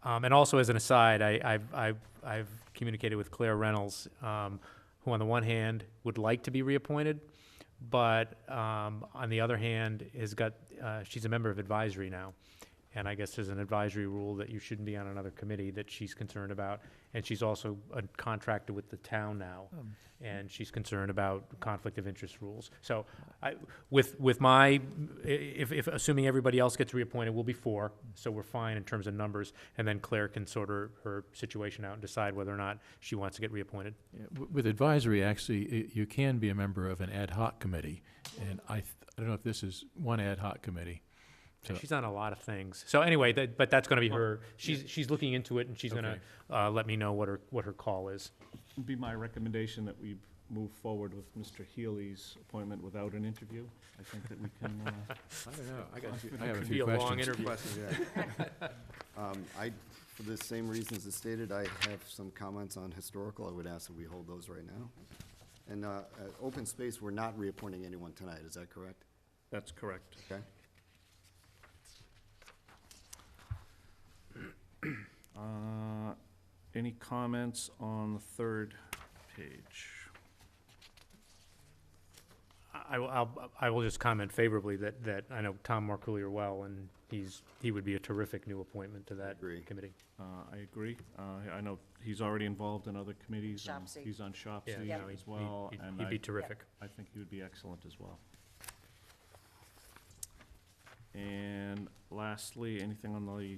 And also, as an aside, I've communicated with Claire Reynolds, who on the one hand would like to be reappointed, but on the other hand she's a member of advisory now. And I guess there's an advisory rule that you shouldn't be on another committee that she's concerned about. And she's also a contractor with the town now, and she's concerned about conflict of interest rules. So with my, if assuming everybody else gets reappointed, we'll be 4, so we're fine in terms of numbers. And then Claire can sort her situation out and decide whether or not she wants to get reappointed. Yeah, with advisory, actually, you can be a member of an ad hoc committee, and I don't know if this is one ad hoc committee. So- She's on a lot of things. So anyway, but that's going to be her. She's looking into it, and she's going to let me know what her call is. It'd be my recommendation that we move forward with Mr. Healy's appointment without an interview. I think that we can, I don't know, I have a Be few a long questions. interview. For the same reasons as stated, I have some comments on historical. I would ask that we hold those right now. And open space, we're not reappointing anyone tonight, is that correct? that's correct. Okay. Any comments on the third page? I will just comment favorably that I know Tom Marcoolier well, and he would be a terrific new appointment to that Agree. committee. I agree. I know he's already involved in other committees. and ShopC. He's on ShopC Yeah, as well, and He'd be terrific. I think he would be excellent as well. And lastly, anything on the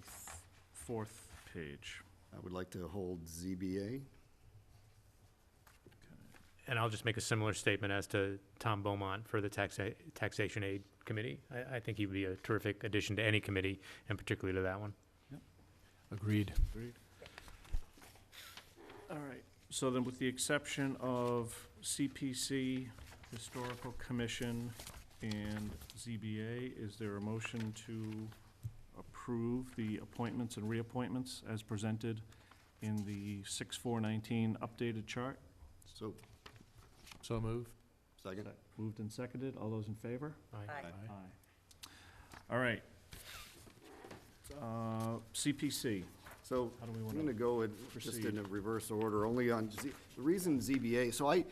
fourth page? I would like to hold ZBA. And I'll just make a similar statement as to Tom Beaumont for the Taxation Aid Committee. I think he would be a terrific addition to any committee, and particularly to that one. Agreed. Agreed. All right, so then with the exception of CPC, Historical Commission, and ZBA, is there a motion to approve the appointments and reappointments as presented in the 6/4/19 updated chart? So moved. Second? Moved and seconded, all those in favor? Aye. Aye. All right. CPC, So how do we I'm want going to to? go just in a reverse order, only on, the reason ZBA, so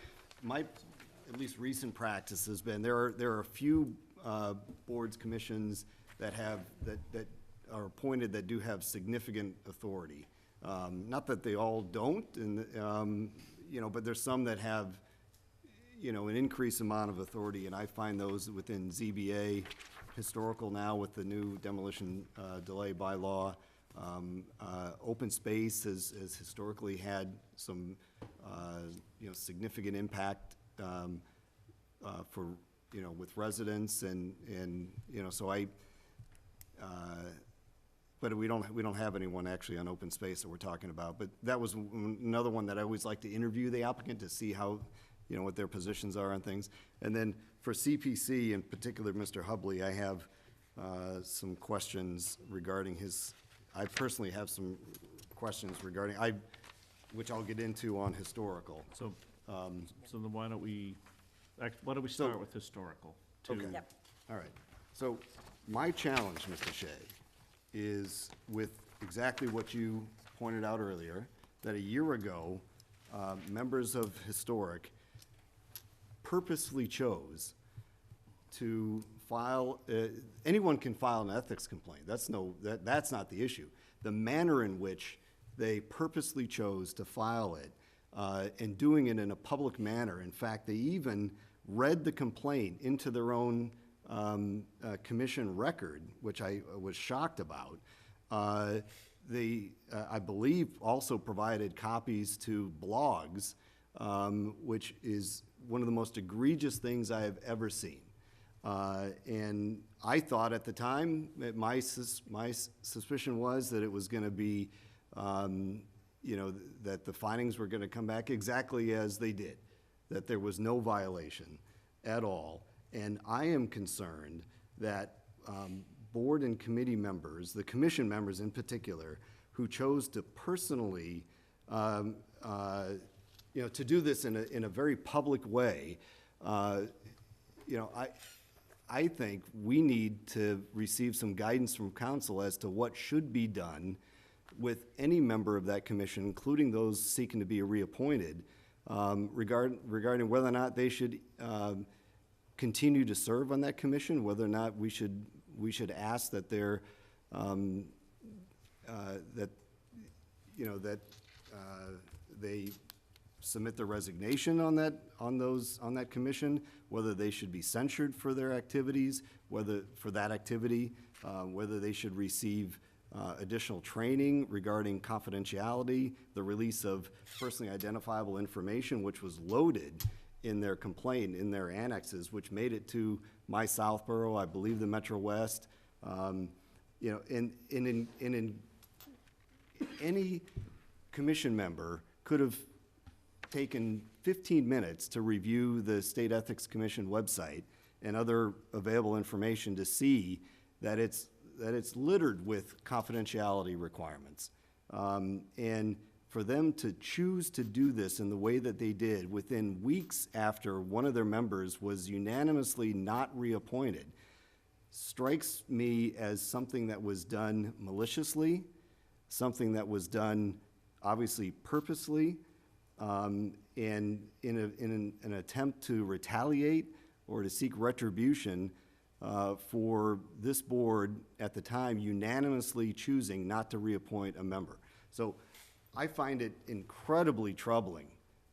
my, at least recent practice has been, there are a few boards, commissions that are appointed that do have significant authority. Not that they all don't, and, but there's some that have, an increased amount of authority, and I find those within ZBA, historical now with the new demolition delay bylaw. Open space has historically had some, significant impact for, with residents and, so but we don't have anyone actually on open space that we're talking about. But that was another one that I always like to interview the applicant to see how, what their positions are on things. And then for CPC, in particular, Mr. Hubley, I have some questions regarding I personally have some questions regarding, which I'll get into on historical. So then why don't we start with historical? Okay. Yep. All right. So my challenge, Mr. Shea, is with exactly what you pointed out earlier, that a year ago, members of Historic purposely chose to file, anyone can file an ethics complaint. That's not the issue. The manner in which they purposely chose to file it, and doing it in a public manner. In fact, they even read the complaint into their own commission record, which I was shocked about. They, I believe, also provided copies to blogs, which is one of the most egregious things I have ever seen. And I thought at the time, my suspicion was that it was going to be, that the findings were gonna come back exactly as they did, that there was no violation at all. And I am concerned that board and committee members, the commission members in particular, who chose to personally, to do this in a very public way, I think we need to receive some guidance from council as to what should be done with any member of that commission, including those seeking to be reappointed, regarding whether or not they should continue to serve on that commission, whether or not we should ask that they're they submit their resignation on that commission, whether they should be censured for their activities, whether they should receive additional training regarding confidentiality, the release of personally identifiable information, which was loaded in their complaint, in their annexes, which made it to my Southborough, I believe the Metro West. Any commission member could have taken 15 minutes to review the State Ethics Commission website and other available information to see that it's littered with confidentiality requirements. And for them to choose to do this in the way that they did within weeks after one of their members was unanimously not reappointed strikes me as something that was done maliciously, something that was done obviously purposely, and in an attempt to retaliate or to seek retribution for this board at the time unanimously choosing not to reappoint a member. So I find it incredibly troubling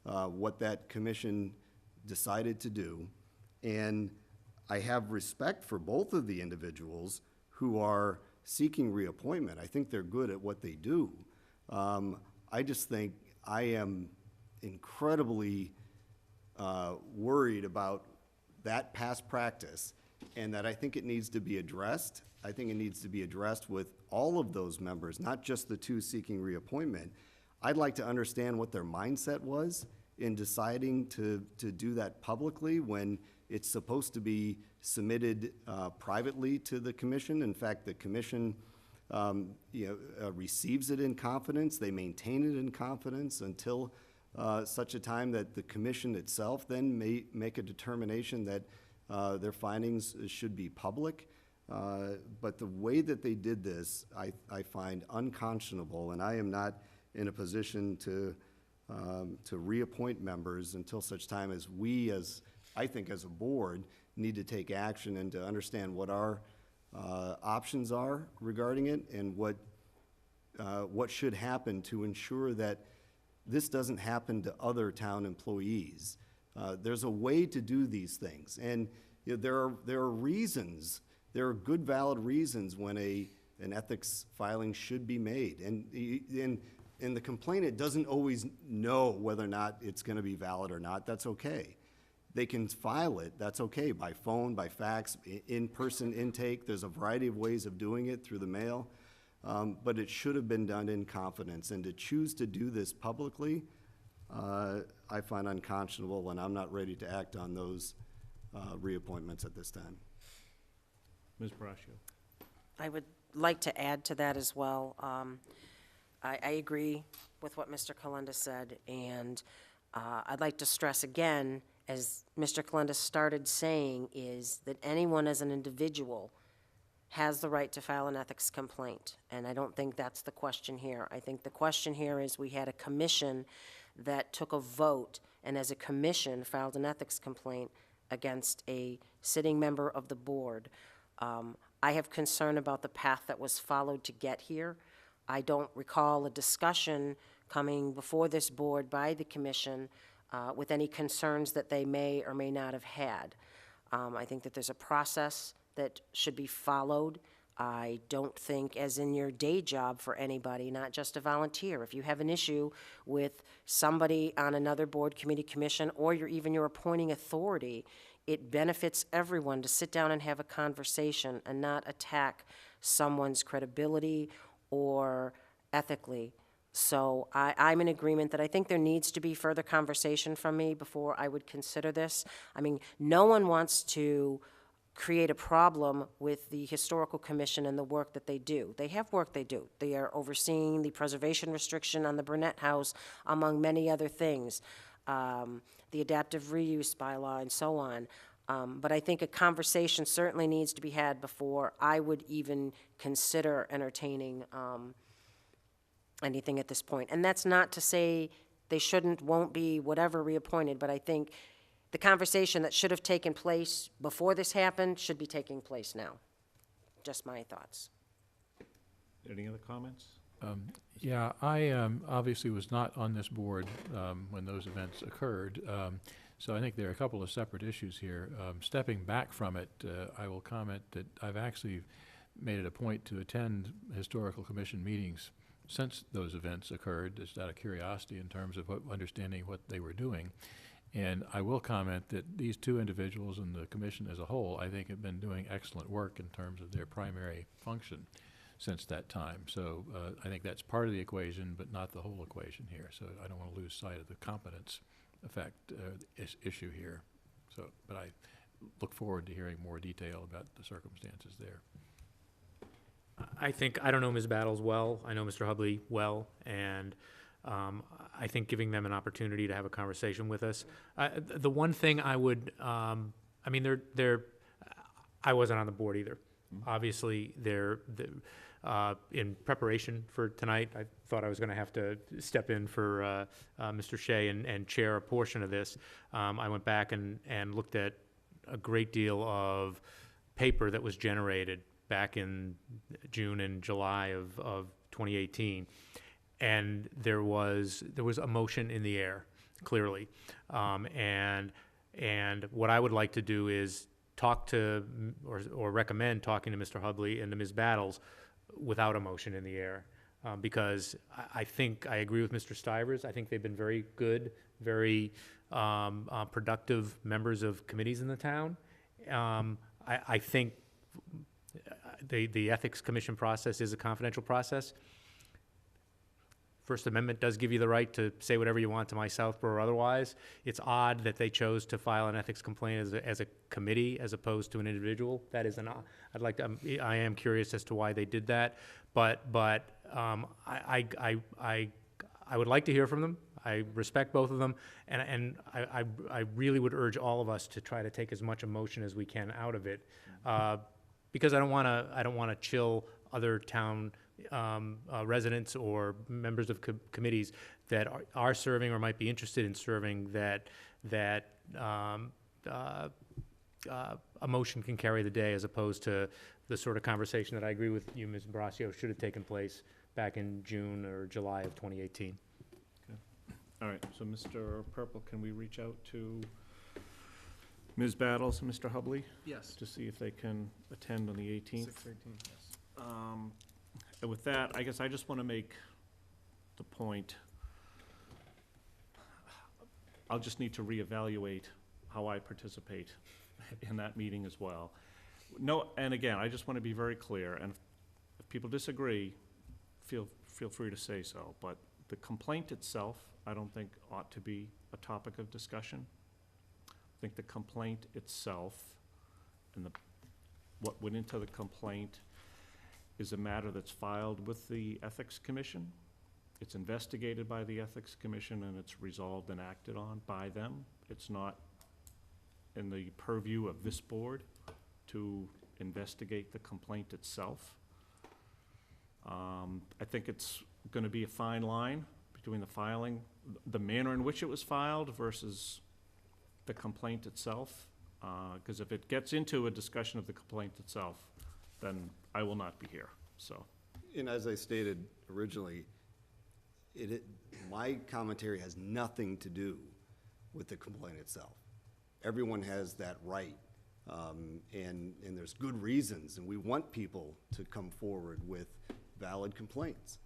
what that commission decided to do, and I have respect for both of the individuals who are seeking reappointment. I think they're good at what they do. I just think I am incredibly worried about that past practice, and that I think it needs to be addressed. I think it needs to be addressed with all of those members, not just the two seeking reappointment. I'd like to understand what their mindset was in deciding to do that publicly when it's supposed to be submitted privately to the commission. In fact, the commission receives it in confidence. They maintain it in confidence until such a time that the commission itself then may make a determination that their findings should be public. But the way that they did this, I find unconscionable, and I am not in a position to reappoint members until such time as we, I think as a board, need to take action and to understand what our options are regarding it, and what should happen to ensure that this doesn't happen to other town employees. There's a way to do these things, and there are reasons. There are good, valid reasons when an ethics filing should be made, and the complainant doesn't always know whether or not it's going to be valid or not. That's okay. They can file it. That's okay, by phone, by fax, in-person intake. There's a variety of ways of doing it through the mail, but it should have been done in confidence. And to choose to do this publicly, I find unconscionable, and I'm not ready to act on those reappointments at this time. Ms. Braccio. I would like to add to that as well. I agree with what Mr. Kalenda said, and I'd like to stress again, as Mr. Kalenda started saying, is that anyone as an individual has the right to file an ethics complaint, and I don't think that's the question here. I think the question here is we had a commission that took a vote, and as a commission filed an ethics complaint against a sitting member of the board. I have concern about the path that was followed to get here. I don't recall a discussion coming before this board by the commission with any concerns that they may or may not have had. I think that there's a process that should be followed. I don't think, as in your day job for anybody, not just a volunteer, if you have an issue with somebody on another board, committee, commission, or even your appointing authority, it benefits everyone to sit down and have a conversation and not attack someone's credibility or ethically. So I'm in agreement that I think there needs to be further conversation from me before I would consider this. I mean, no one wants to create a problem with the Historical Commission and the work that they do. They have work they do. They are overseeing the preservation restriction on the Burnett House, among many other things, the adaptive reuse bylaw and so on. But I think a conversation certainly needs to be had before I would even consider entertaining anything at this point. And that's not to say they shouldn't, won't be, whatever, reappointed, but I think the conversation that should have taken place before this happened should be taking place now. Just my thoughts. Any other comments? Yeah, I obviously was not on this board when those events occurred, so I think there are a couple of separate issues here. Stepping back from it, I will comment that I've actually made it a point to attend Historical Commission meetings since those events occurred, just out of curiosity in terms of understanding what they were doing. And I will comment that these two individuals and the commission as a whole, I think, have been doing excellent work in terms of their primary function since that time. So I think that's part of the equation, but not the whole equation here. So I don't want to lose sight of the competence effect issue here. So, but I look forward to hearing more detail about the circumstances there. I don't know Ms. Battles well. I know Mr. Hubley well, and I think giving them an opportunity to have a conversation with us. The one thing I would, I mean, I wasn't on the board either. Obviously, in preparation for tonight, I thought I was going to have to step in for Mr. Shea and chair a portion of this. I went back and looked at a great deal of paper that was generated back in June and July of 2018. And there was emotion in the air, clearly. And what I would like to do is talk to, or recommend talking to Mr. Hubley and to Ms. Battles without emotion in the air. Because I think, I agree with Mr. Stivers. I think they've been very good, very productive members of committees in the town. I think the Ethics Commission process is a confidential process. First Amendment does give you the right to say whatever you want to my Southborough or otherwise. It's odd that they chose to file an ethics complaint as a committee as opposed to an individual. That is I am curious as to why they did that, but I would like to hear from them. I respect both of them, and I really would urge all of us to try to take as much emotion as we can out of it, because I don't want to chill other town residents or members of committees that are serving or might be interested in serving, that emotion can carry the day, as opposed to the sort of conversation that I agree with you, Ms. Brasio, should have taken place back in June or July of 2018. Okay. All right, so Mr. Purple, can we reach out to Ms. Battles and Mr. Hubley? Yes. To see if they can attend on the 18th? 6:18, yes. And with that, I guess I just want to make the point, I'll just need to reevaluate how I participate in that meeting as well. No, and again, I just want to be very clear, and if people disagree, feel free to say so, but the complaint itself, I don't think ought to be a topic of discussion. I think the complaint itself and what went into the complaint is a matter that's filed with the Ethics Commission. It's investigated by the Ethics Commission, and it's resolved and acted on by them. It's not in the purview of this board to investigate the complaint itself. I think it's going to be a fine line between the filing, the manner in which it was filed versus the complaint itself, because if it gets into a discussion of the complaint itself, then I will not be here, so. And as I stated originally, my commentary has nothing to do with the complaint itself. Everyone has that right, and there's good reasons, and we want people to come forward with valid complaints.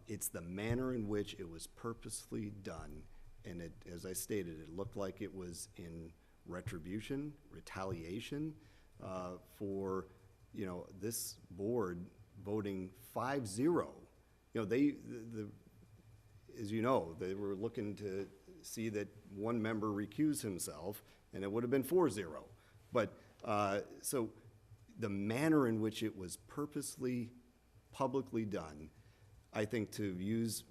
It's the manner in which it was purposefully done, and as I stated, it looked like it was in retribution, retaliation, for this board voting 5-0. The as you know, they were looking to see that one member recuse himself, and it would have been 4-0. But, so the manner in which it was purposely, publicly done, I think to use,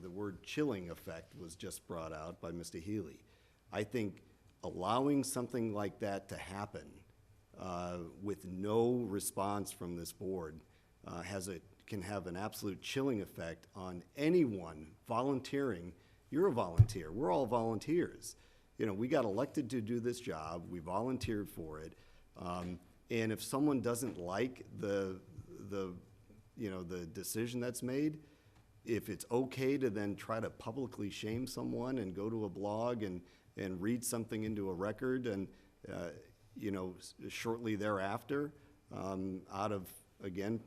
the word chilling effect was just brought out by Mr. Healy. I think allowing something like that to happen with no response from this board can have an absolute chilling effect on anyone volunteering. You're a volunteer. We're all volunteers. We got elected to do this job. We volunteered for it. And if someone doesn't like the decision that's made, if it's okay to then try to publicly shame someone and go to a blog and read something into a record and, shortly thereafter, out of, again,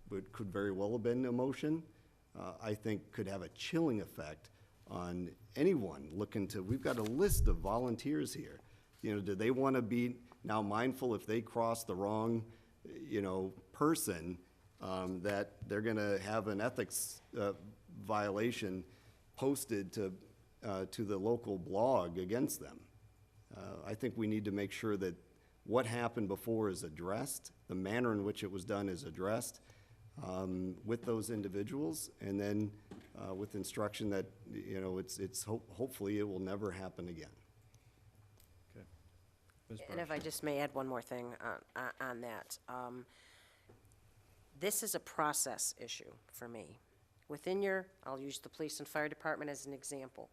what could very well have been emotion, I think could have a chilling effect on anyone looking to, we've got a list of volunteers here. Do they want to be now mindful if they cross the wrong, person, that they're going to have an ethics violation posted to the local blog against them? I think we need to make sure that what happened before is addressed, the manner in which it was done is addressed with those individuals, and then with instruction that, hopefully it will never happen again. Okay. Ms. And if I just may add one more thing on that. This is a process issue for me. I'll use the police and fire department as an example.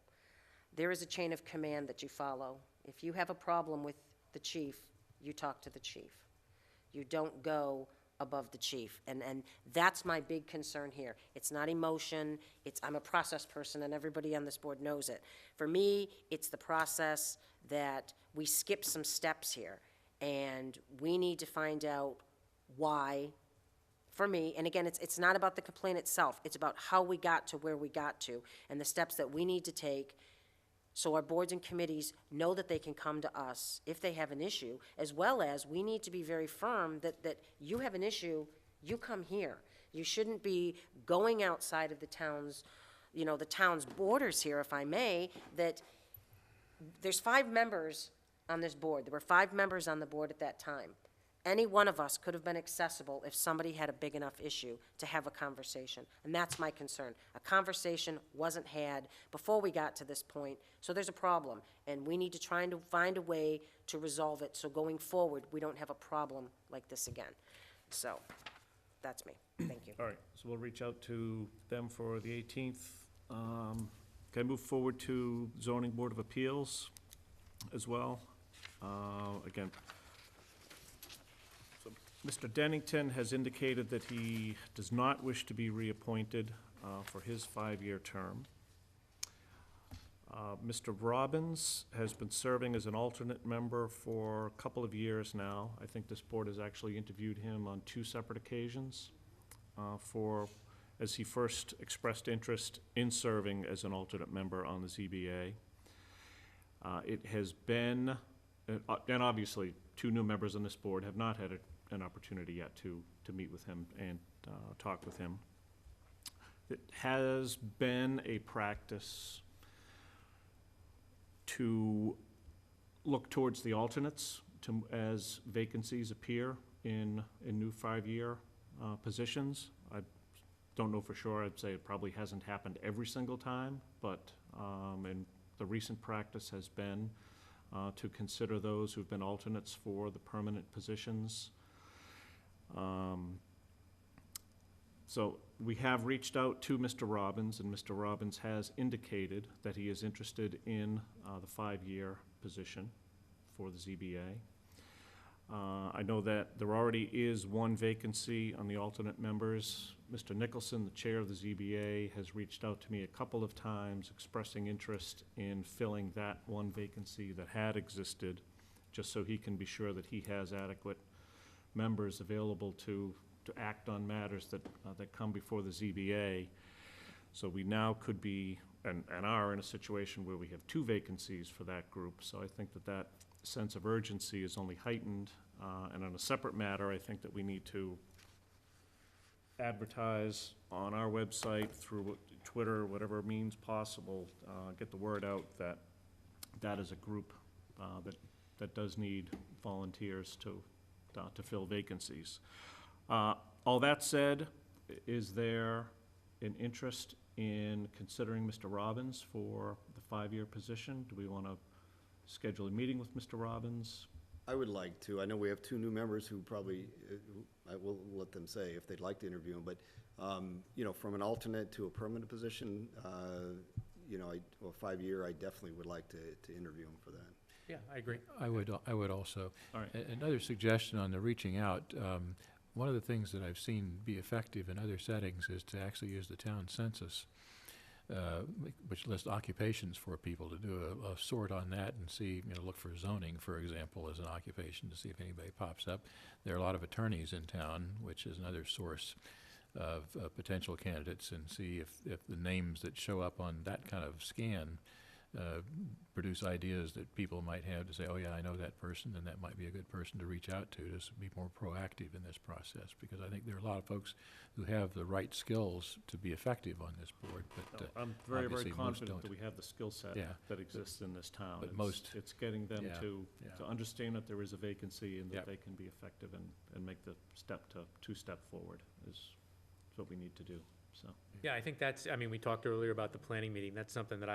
There is a chain of command that you follow. If you have a problem with the chief, you talk to the chief. You don't go above the chief. And that's my big concern here. It's not emotion. I'm a process person, and everybody on this board knows it. For me, it's the process that we skip some steps here, and we need to find out why. For me, and again, it's not about the complaint itself. It's about how we got to where we got to and the steps that we need to take so our boards and committees know that they can come to us if they have an issue, as well as we need to be very firm that you have an issue, you come here. You shouldn't be going outside of the town's, the town's borders here, if I may, that there's 5 members on this board. There were 5 members on the board at that time. Any one of us could have been accessible if somebody had a big enough issue to have a conversation. And that's my concern. A conversation wasn't had before we got to this point, so there's a problem. And we need to try and find a way to resolve it so going forward, we don't have a problem like this again. So, that's me. Thank you. All right, so we'll reach out to them for the 18th. Can I move forward to Zoning Board of Appeals as well? Again, Mr. Dennington has indicated that he does not wish to be reappointed for his 5-year term. Mr. Robbins has been serving as an alternate member for a couple of years now. I think this board has actually interviewed him on 2 separate occasions as he first expressed interest in serving as an alternate member on the ZBA. It has been, and obviously 2 new members on this board have not had an opportunity yet to meet with him and talk with him. It has been a practice to look towards the alternates as vacancies appear in new 5-year positions. I don't know for sure. I'd say it probably hasn't happened every single time, but and the recent practice has been to consider those who've been alternates for the permanent positions. So we have reached out to Mr. Robbins, and Mr. Robbins has indicated that he is interested in the 5-year position for the ZBA. I know that there already is 1 vacancy on the alternate members. Mr. Nicholson, the chair of the ZBA, has reached out to me a couple of times expressing interest in filling that 1 vacancy that had existed, just so he can be sure that he has adequate members available to act on matters that come before the ZBA. So we now could be, and are in a situation where we have 2 vacancies for that group. So I think that sense of urgency is only heightened. And on a separate matter, I think that we need to advertise on our website, through Twitter, whatever means possible, get the word out that that is a group that does need volunteers to fill vacancies. All that said, is there an interest in considering Mr. Robbins for the 5-year position? Do we want to schedule a meeting with Mr. Robbins? I would like to. I know we have 2 new members who probably, I will let them say if they'd like to interview him, but, you know, from an alternate to a permanent position, you know, 5-year, I definitely would like to interview him for that. Yeah, I agree. I would also. All right. Another suggestion on the reaching out, one of the things that I've seen be effective in other settings is to actually use the town census, which lists occupations for people, to do a sort on that and see, you know, look for zoning, for example, as an occupation to see if anybody pops up. There are a lot of attorneys in town, which is another source of potential candidates, and see if the names that show up on that kind of scan produce ideas that people might have to say, oh yeah, I know that person, and that might be a good person to reach out to be more proactive in this process, because I think there are a lot of folks who have the right skills to be effective on this board, but No, I'm very, very obviously most confident don't. that we have the skill set Yeah. that exists in this town. But It's- It's getting them Yeah, to yeah. understand that there is a vacancy and that Yep. they can be effective and make the two-step forward is what we need to do, so. Yeah, I think that's, I mean, we talked earlier about the planning meeting. That's something that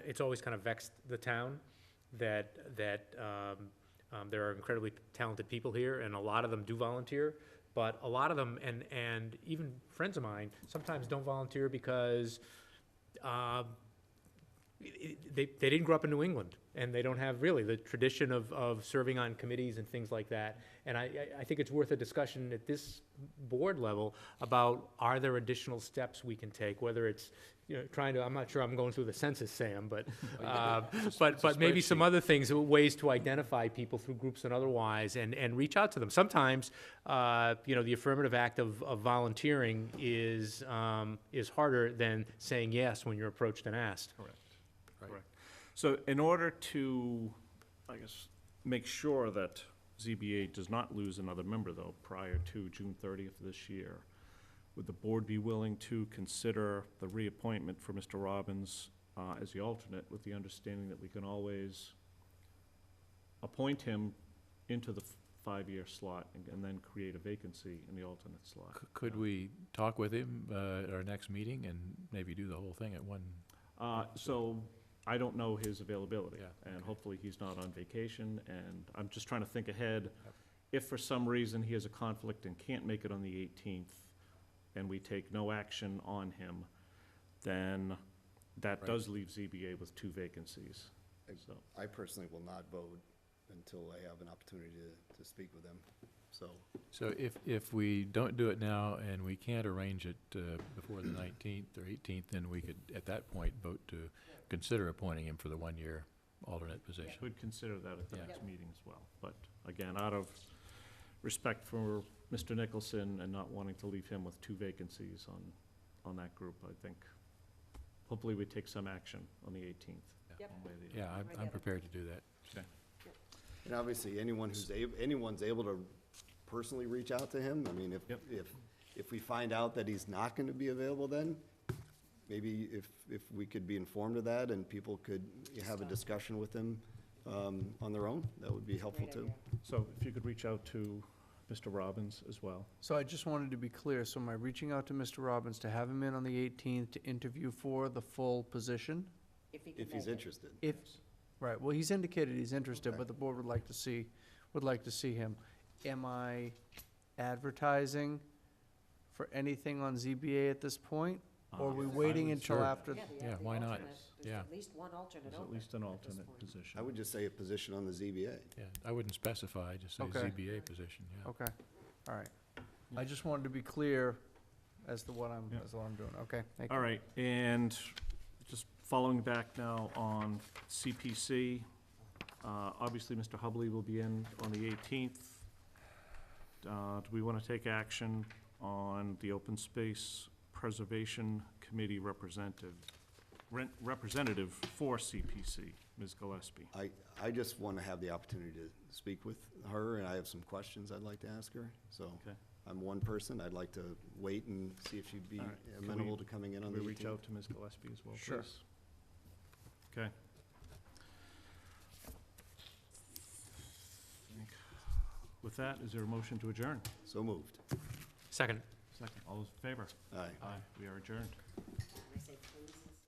it's always kind of vexed the town that there are incredibly talented people here, and a lot of them do volunteer, but a lot of them, and even friends of mine, sometimes don't volunteer because they didn't grow up in New England, and they don't have really the tradition of serving on committees and things like that. And I think it's worth a discussion at this board level about, are there additional steps we can take, whether it's, you know, trying to, I'm not sure I'm going through the census, Sam, but maybe some other things, ways to identify people through groups and otherwise, and reach out to them. Sometimes, you know, the affirmative act of volunteering is harder than saying yes when you're approached and asked. Correct. Right. Correct. So in order to, I guess, make sure that ZBA does not lose another member, though, prior to June 30th of this year, would the board be willing to consider the reappointment for Mr. Robbins as the alternate, with the understanding that we can always appoint him into the 5-year slot and then create a vacancy in the alternate slot? Could we talk with him at our next meeting and maybe do the whole thing at one? So I don't know his availability, Yeah, and okay. hopefully he's not on vacation, and I'm just trying to think ahead. If for some reason he has a conflict and can't make it on the 18th, and we take no action on him, then that Right. does leave ZBA with 2 vacancies, so. I personally will not vote until I have an opportunity to speak with them, so. So if we don't do it now and we can't arrange it before the 19th or 18th, then we could, at that point, vote to consider appointing him for the 1-year alternate position. Would consider that at the Yeah. next meeting as well. But again, out of respect for Mr. Nicholson and not wanting to leave him with 2 vacancies on that group, I think hopefully we take some action on the 18th. Yep. one way or the other. Yeah, I'm prepared to do that. And obviously, anyone's able to personally reach out to him. I mean, Yep. if we find out that he's not going to be available then, maybe if we could be informed of that and people could have a discussion with him on their own, that would be helpful too. So if you could reach out to Mr. Robbins as well. So I just wanted to be clear, so am I reaching out to Mr. Robbins to have him in on the 18th to interview for the full position? If he's interested. If, right, well, he's indicated he's interested, Okay. but the board would like to see him. Am I advertising for anything on ZBA at this point? Or are we I waiting would until serve- after? Yeah, why not? Yeah. At least one alternate There's at open least an at this alternate point. position. I would just say a position on the ZBA. Yeah, I wouldn't specify, just say Okay. ZBA position, yeah. Okay, all right. I just wanted to be clear as to what I'm Yeah. doing. Okay, thank you. All right, and just following back now on CPC, obviously, Mr. Hubley will be in on the 18th. Do we want to take action on the Open Space Preservation Committee representative for CPC, Ms. Gillespie? I just want to have the opportunity to speak with her, and I have some questions I'd like to ask her, so. Okay. I'm one person. I'd like to wait and see if she'd be All right. Can amenable we- to coming in on Can the we reach 18th. out to Ms. Gillespie as well, please? Sure. Okay. With that, is there a motion to adjourn? So moved. Second. Second. All those in favor? Aye. Aye. We are adjourned. Can I say please instead?